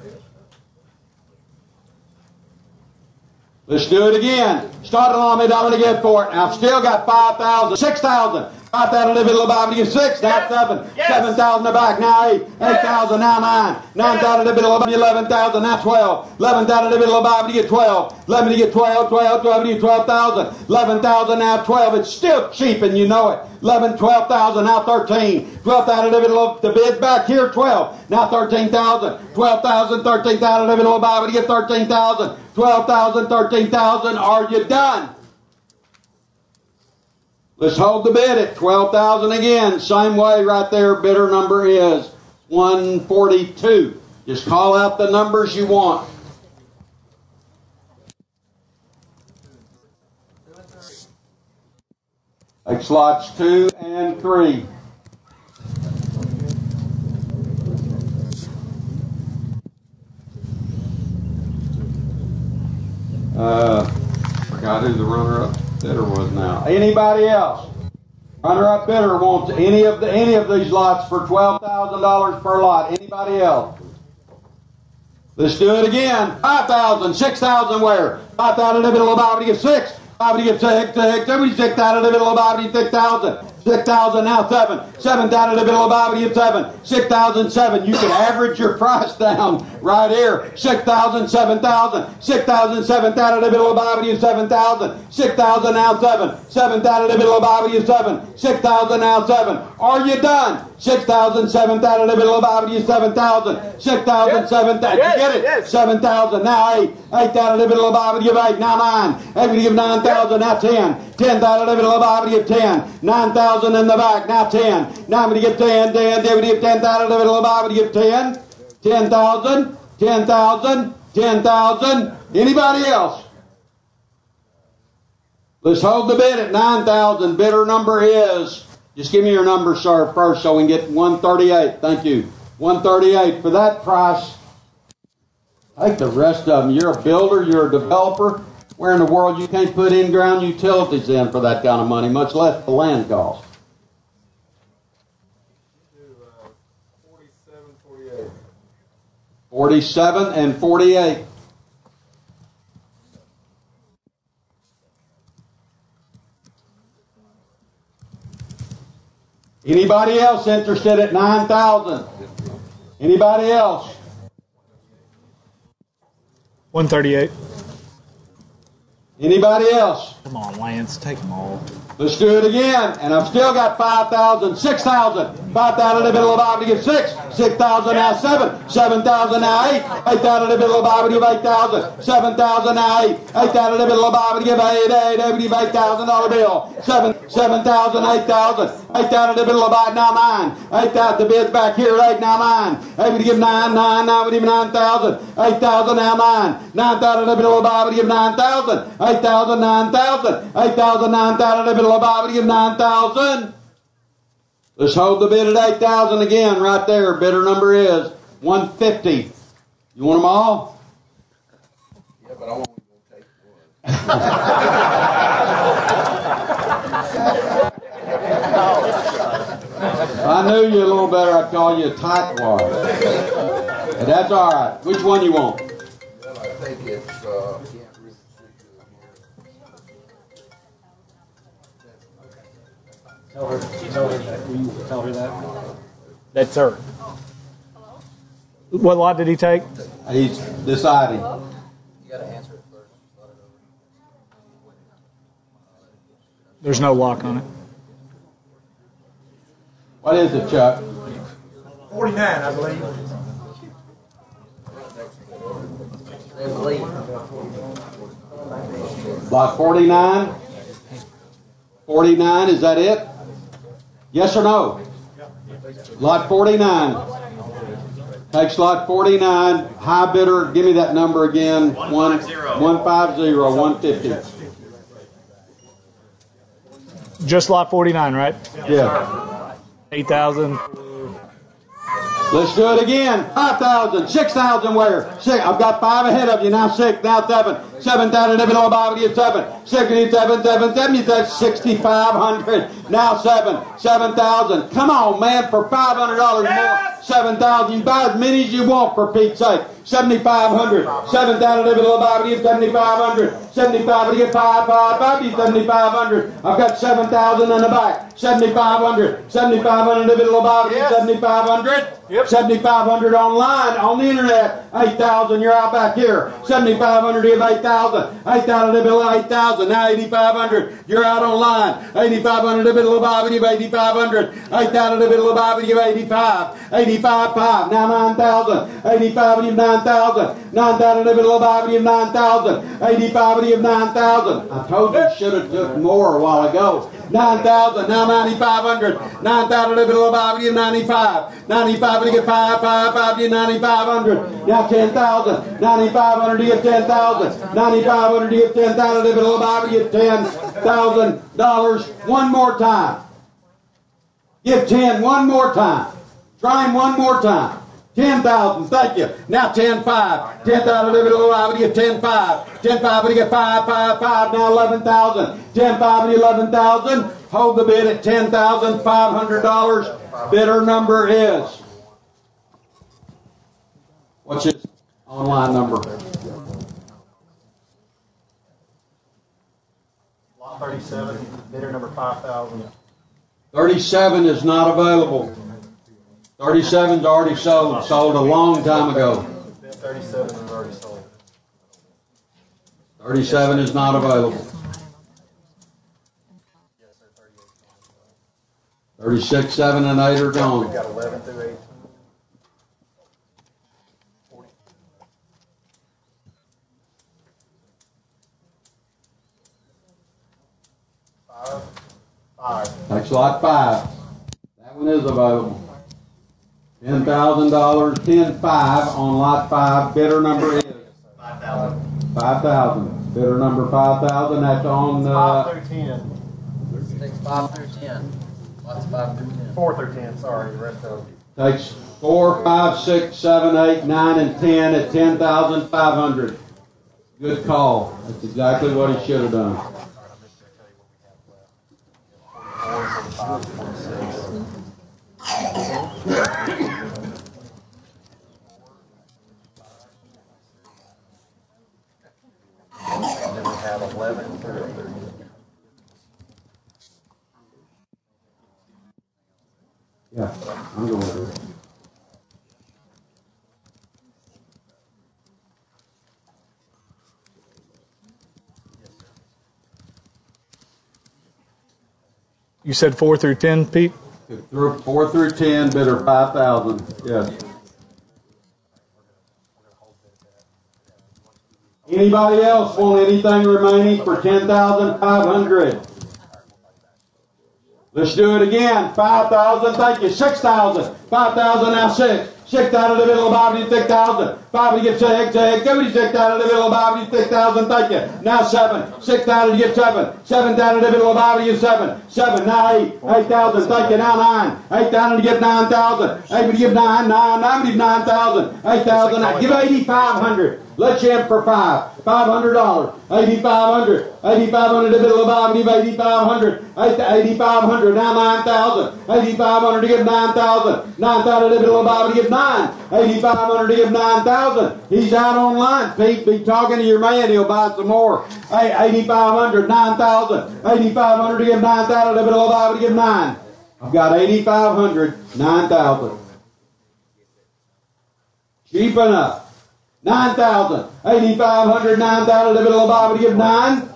Speaker 4: Let's do it again. Started on me, I'm going to get for it. Now, I've still got 5,000, 6,000. 5,000 in the middle of the Bible to get 6. Now 7. 7,000 in the back. Now 8. 8,000. Now 9. 9,000 in the middle of the Bible. 11,000. Now 12. 11,000 in the middle of the Bible to get 12. 11 to get 12. 12. 12 to get 12,000. 11,000. Now 12. It's still cheap and you know it. 11, 12,000. Now 13. 12,000 in the middle of the bid back here. 12. Now 13,000. 12,000. 13,000 in the middle of the Bible to get 13,000. 12,000. 13,000. Are you done? Let's hold the bid at 12,000 again. Same way right there. Bidder number is 142. Just call out the numbers you want. Take slots 2 and 3. Forgot who the runner-up bidder was now. Anybody else? Runner-up bidder wants any of these lots for $12,000 per lot. Anybody else? Let's do it again. 5,000, 6,000 where? 5,000 in the middle of the Bible to get 6. Bible to get 6, 6, 6,000 in the middle of the Bible to get 6,000. 6,000 now 7. 7,000 in the middle of the Bible to get 7. 6,000, 7. You can average your price down right here. 6,000, 7,000. 6,000, 7,000 in the middle of the Bible to get 7,000. 6,000 now 7. 7,000 in the middle of the Bible to get 7. 6,000 now 7. Are you done? 6,000, 7,000, a little bit of 7,000, 6,000, 7,000. You get it? 7,000. Now 8, 8,000, a little bit of 8. Now 9. 8 we give 9,000. Now 10, 10,000, a little bit of 10. 9,000 in the back. Now 10. Now we give 10, 10, 10. We give 10,000, a little bit. We give 10, 10,000, 10,000, 10,000. Anybody else? Let's hold the bid at 9,000. Bidder number is, just give me your number, sir, first so we can get 138. Thank you. 138. For that price, take the rest of them. You're a builder, you're a developer. Where in the world you can't put in-ground utilities in for that kind of money, much less the land cost? 47 and 48. Anybody else interested at 9,000? Anybody else?
Speaker 1: 138.
Speaker 4: Anybody else?
Speaker 1: Come on, Lance, take them all.
Speaker 4: Let's do it again. And I've still got 5,000, 6,000. 5,000 in the middle of the Bible to give 6. 6,000 now 7. 7,000 now 8. 8,000 in the middle of the Bible to give 8,000. 7,000 now 8. 8,000 in the middle of the Bible to give 8. 8. 8 give $8,000 bill. 7,000, 8,000. 8,000 in the middle of the Bible now 9. 8,000. The bid's back here at 8 now 9. 8 to give 9. 9 now we give 9,000. 8,000 now 9. 9,000 in the middle of the Bible to give 9,000. 8,000, 9,000. 8,000, 9,000 in the middle of the Bible to give 9,000. Let's hold the bid at 8,000 again, right there. Bidder number is 150. You want them all?
Speaker 3: Yeah, but I want to take one.
Speaker 4: If I knew you a little better, I'd call you a tightwad. But that's all right. Which one you want?
Speaker 3: Well, I think it's,
Speaker 1: Tell her that. Will you tell her that? That's her. What lot did he take?
Speaker 4: He's deciding.
Speaker 3: you got to answer it first.
Speaker 1: There's no lock on it.
Speaker 4: What is it, Chuck?
Speaker 3: 49, I believe.
Speaker 4: Lot 49? 49, is that it? Yes or no? Lot 49. Takes lot 49. High bidder, give me that number again. 150. 150.
Speaker 1: Just lot 49, right?
Speaker 4: Yeah.
Speaker 1: 8,000.
Speaker 4: Let's do it again. 5,000, 6,000 where? 6. I've got 5 ahead of you. Now 6, now 7. 7,000, if you know about it, you 7. 6, 7, 7, 7, you take 6,500. Now 7. 7,000. Come on, man, for $500 more. 7,000. You buy as many as you want, for Pete's sake. 7,500. 7,000, if you know about it, you 7,500. 7,500, you get 5, you 7,500. I've got 7,000 in the back. 7,500. 7,500, if you know about it, you 7,500.
Speaker 1: Yep.
Speaker 4: 7,500 online, on the internet. 8,000, you're out back here. 7,500, give 8,000. 8,000, if you 8,000. Now 8,500, you're out online. 8,500, if you Bob, give 8,500. 8,000, if you Bob, give 85. 85, now 9,000. 85, give 9,000. 9,000, if you Bob, give 9,000. 85, give 9,000. I told you you should have took more a while ago. 9,000, now 9,500. 9,000, if you Bob, give 95. 95, give 5, give 9,500. Now 10,000. 9,500, give 10,000. 9,500, give 10,000, if you Bob, give $10,000. One more time. Give 10 one more time. Try him one more time. 10,000, thank you. Now 10,500. 10,000, if you I would give 10,500. 10,500, would get 5. Now 11,000. 10,500, 11,000. Hold the bid at $10,500. Bidder number is. What's his online number?
Speaker 6: Lot 37, bidder number 5,000.
Speaker 4: 37 is not available. 37's already sold. Sold a long time ago.
Speaker 6: 37 is already sold.
Speaker 4: 37 is not available.
Speaker 6: 38.
Speaker 4: 36, 7, and 8 are
Speaker 6: We've
Speaker 4: gone.
Speaker 6: got 11 through 18. 5.
Speaker 4: Takes lot 5. That one is available. $10,000, 10-5 on lot 5. Bidder number is
Speaker 6: 5,000.
Speaker 4: 5,000. Bidder number 5,000. That's on
Speaker 6: 5 through 10.
Speaker 5: Takes 5 through 10. Lots of 5 through 10.
Speaker 6: 4 through 10, sorry, the rest of them.
Speaker 4: takes 4, 5, 6, 7, 8, 9, and 10 at 10,500. Good call. That's exactly what he should have done.
Speaker 6: 45, 46. And then we have 11 through 30.
Speaker 4: Yeah, I'm going to.
Speaker 1: You said 4 through 10, Pete?
Speaker 4: 4 through 10, bidder 5,000. Yes. Anybody else want anything remaining for 10,500? Let's do it again. 5,000. Thank you. 6,000. 5,000. Now 6. 6 out of the middle of Bobby, 6,000. 5 to get 6. 6 out of the middle of Bobby, 6,000. Thank you. Now 7. 6 out to get 7. 7 down to the middle of Bobby is 7. 7. Now 8. 8,000. Thank you. Now 9. 8 down to get 9,000. 8 to give 9. 9. 9 to give 9,000. 8,000. Now give 8,500. Let's in for 5. $500. 8,500. 8,500 to middle of Bobby, 8,500. 8,500. Now 9,000. 8,500 to give 9,000. 9,000 to middle of Bobby, give 9. 8,500 to give 9,000. He's out online. Pete, be talking to your man. He'll buy some more. 8,500. 9,000. 8,500 to give 9,000 to middle of Bobby, give 9. I've got 8,500. 9,000. Cheap enough. 9,000. 8,500. 9,000 to middle of Bobby, give 9.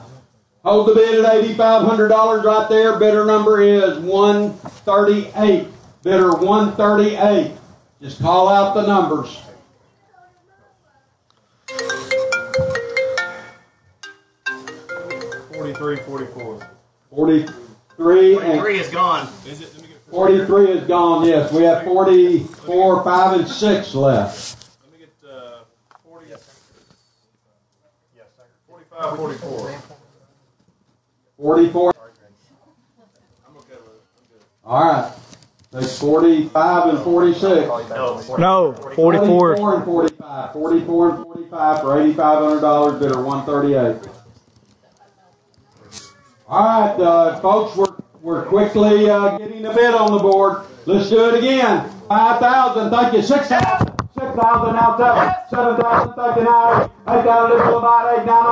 Speaker 4: Hold the bid at $8,500 right there. Bidder number is 138. Bidder 138. Just call out the numbers.
Speaker 6: 43, 44.
Speaker 4: 43 and
Speaker 3: 43 is gone.
Speaker 4: 43 is gone. Yes, we have 44, 5, and 6 left.
Speaker 6: Let me get 40. Yes, sir. 45, 44.
Speaker 4: 44.
Speaker 6: I'm okay with it. I'm good.
Speaker 4: All right. That's 45 and 46.
Speaker 1: No, 44.
Speaker 4: 44 and 45. 44 and 45 for $8,500. Bidder 138. All right, folks, we're quickly getting a bid on the board. Let's do it again. 5,000. Thank you. 6,000. 6,000 now 7. 7,000. Thank you now 8. 8,000 to about 8 now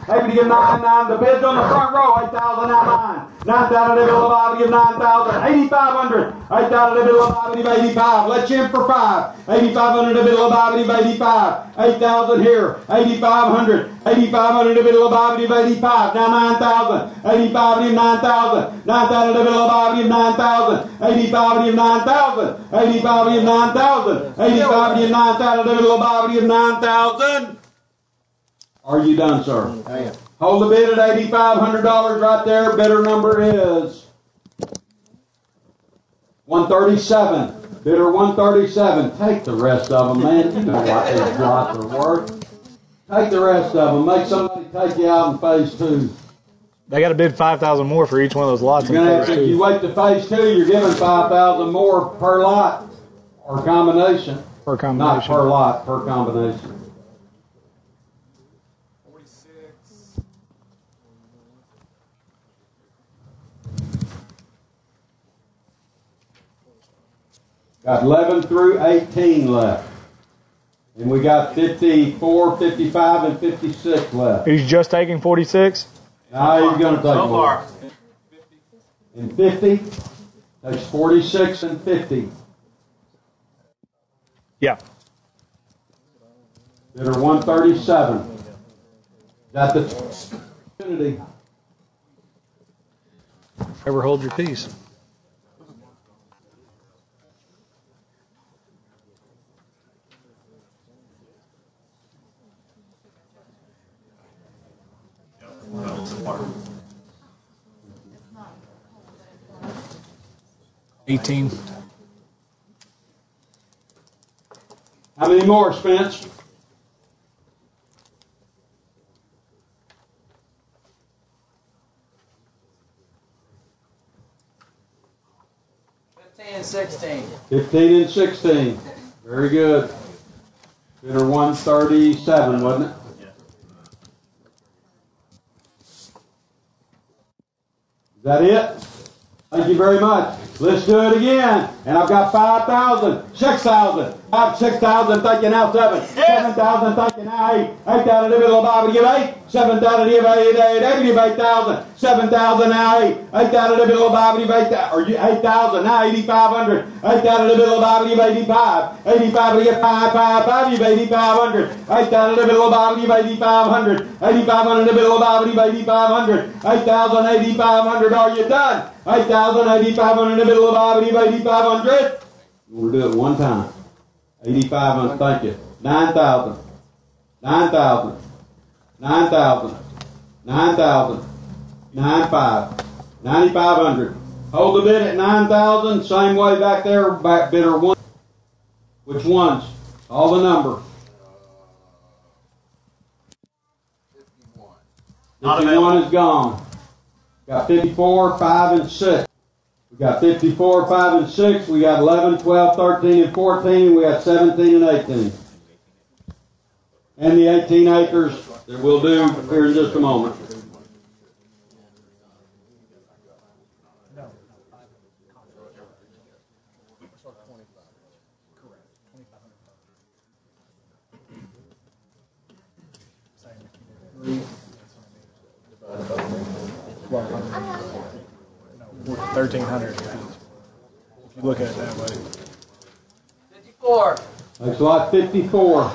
Speaker 4: 9. 8 to give 9 9. The bid's on the front row. 8,000 now 9. 9,000 to middle of Bobby, give 9,000. 8,500. 8,000 to middle of Bobby, give 85. Let's in for 5. 8,500 to middle of Bobby, give 85. 8,000 here. 8,500. 8,500 to middle of Bobby, give 85. Now 9,000. 85 give 9,000. 9,000 to middle of Bobby, give 9,000. 85 give 9,000. 85 give 9,000. 85 give 9,000 to middle of Bobby, give 9,000. Are you done, sir?
Speaker 6: I am.
Speaker 4: Hold the bid at $8,500 right there. Bidder number is 137. Bidder 137. Take the rest of them, man. You know what these lots are worth. Take the rest of them. Make somebody take you out in phase 2.
Speaker 1: They got to bid 5,000 more for each one of those lots.
Speaker 4: You're gonna have to, if you wait to phase 2, you're giving 5,000 more per lot or combination.
Speaker 1: Per combination.
Speaker 4: Not per lot, per combination.
Speaker 6: 46.
Speaker 4: Got 11 through 18 left. And we got 54, 55, and 56 left.
Speaker 1: He's just taking 46?
Speaker 4: Now he's going to take
Speaker 3: So
Speaker 4: more.
Speaker 3: far.
Speaker 4: And 50, that's 46 and 50.
Speaker 1: Yeah.
Speaker 4: That are 137. Got the opportunity.
Speaker 1: Ever hold your peace. $18.
Speaker 4: How many more, Spence?
Speaker 5: And 16.
Speaker 4: 15 and 16. Very good. Bidder 137, wasn't it? Is that it? Thank you very much. Let's do it again. And I've got 5,000, 6,000, 6,000, thank you now 7, 7,000, thank you now 8, 8,000 to middle of Bible, give 8, 7,000 to give 8, 8,000, 7,000 now 8, 8,000 to middle of Bible, give 8,000, or 8,000 now 8,500, 8,000 to middle of Bible, give 85, 85 to give 5, 5, 5, give 8,500, 8,000 to middle of Bible, give 8,500, 8,500 to middle of Bible, give 8,500, 8,000, 8,500, are you done? 8,000, 8,500 in the middle of the Bible, 8,500. We'll do it one time. 8,500, thank you. 9,000, 9,000, 9,000, 9,000, 9,500. Hold the bid at 9,000, same way back there, back bidder 1. Which ones? All the number. 51 is gone. Got 54, 5, and 6. We got 54, 5, and 6. We got 11, 12, 13, and 14. We got 17 and 18. And the 18 acres that we'll do here in just a moment.
Speaker 1: $1,300 if you look at it that way.
Speaker 5: 54.
Speaker 4: Next lot, 54.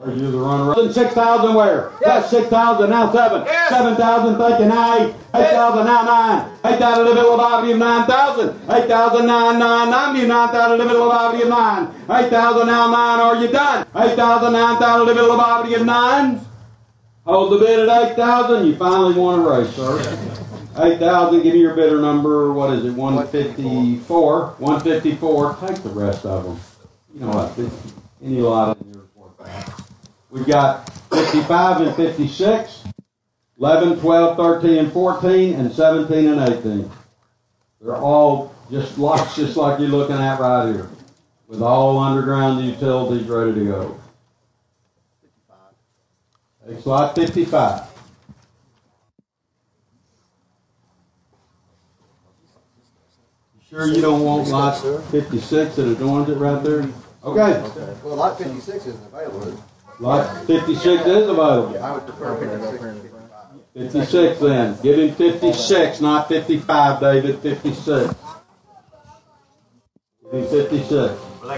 Speaker 4: Are you the runner? 6,000 where? Yes. 6,000, now 7. Yes. 7,000, thank you, now 8. 8,000, now 9. 8,000 to the middle of Bible, 9,000. 8,000, 9, 9, 90, 9,000 to the middle of Bible, 9. 8,000, now 9, are you done? 8,000, 9,000 to the middle of Bible, 9. Hold the bid at 8,000. You finally won a race, sir. 8,000. Give me your bidder number. What is it? 154. 154. Take the rest of them. You know what? Any lot in yours worth that. We've got 55 and 56, 11, 12, 13, and 14, and 17 and 18. They're all just lots just like you're looking at right here, with all underground utilities ready to go. Next lot, 55. You sure you don't want lot 56 that adorns it right there? Okay.
Speaker 3: Well, lot 56 isn't available.
Speaker 4: Lot 56 is available.
Speaker 3: I would prefer 56.
Speaker 4: 56 then. Give him 56, not 55, David. 56. Give him 56. We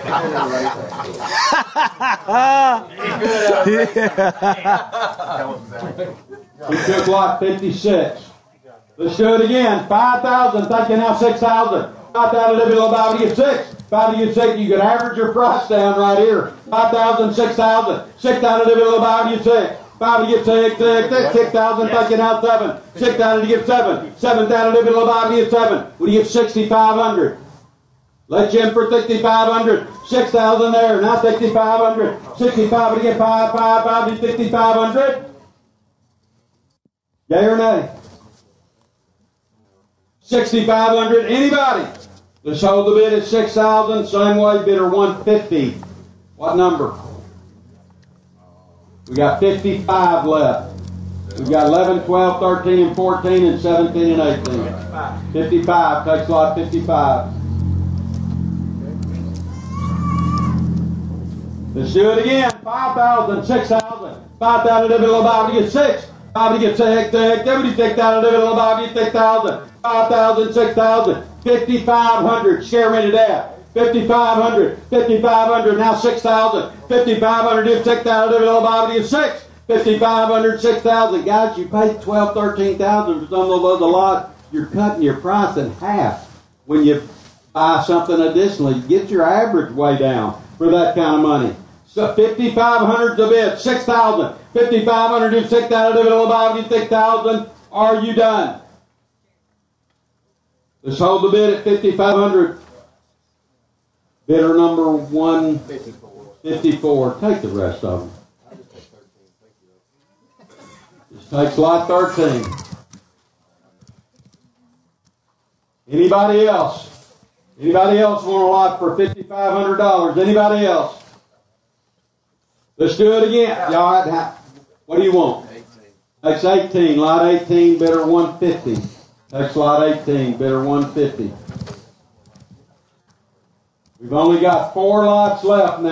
Speaker 4: took lot 56. Let's do it again. 5,000. Thank you now. 6,000. 5,000 to the Bible to get 6. 5 to get 6. You could average your price down right here. 5,000, 6,000. 6,000 to the Bible to get 6. 5 to get 6, 6,000, thank you now 7. 6,000 to get 7. 7,000 to the Bible to get 7. Would you get 6,500? Let Jim for 6,500. 6,000 there. Now 6,500. 65 to get 5, 5, 5 to 6,500. Yay or nay? 6,500. Anybody? Let's hold the bid at 6,000. Same way, bidder 150. What number? We got 55 left. We've got 11, 12, 13, and 14, and 17 and 18. 55. Takes lot 55. Let's do it again. 5,000, 6,000. 5,000 to the middle of the Bible to get 6. 5 to get 6, 6,000 to the middle of the Bible to get 6,000. 5,000, 6,000. 5,500. Scare me to death. 5,500. 5,500. Now 6,000. 5,500 to 6,000 to the middle of the Bible to get 6. 5,500, 6,000. Guys, you paid 12, 13,000 for some of those a lot. You're cutting your price in half when you buy something additionally. Get your average way down for that kind of money. So 5,500 to bid. 6,000. 5,500 to 6,000. 6,000. Are you done? Let's hold the bid at 5,500. Bidder number 154. Take the rest of them. This takes lot 13. Anybody else? Anybody else want a lot for $5,500? Anybody else? Let's do it again. Y'all, what do you want? 18. Takes 18. Lot 18, bidder 150. Takes lot 18, bidder 150. We've only got 4 lots left now.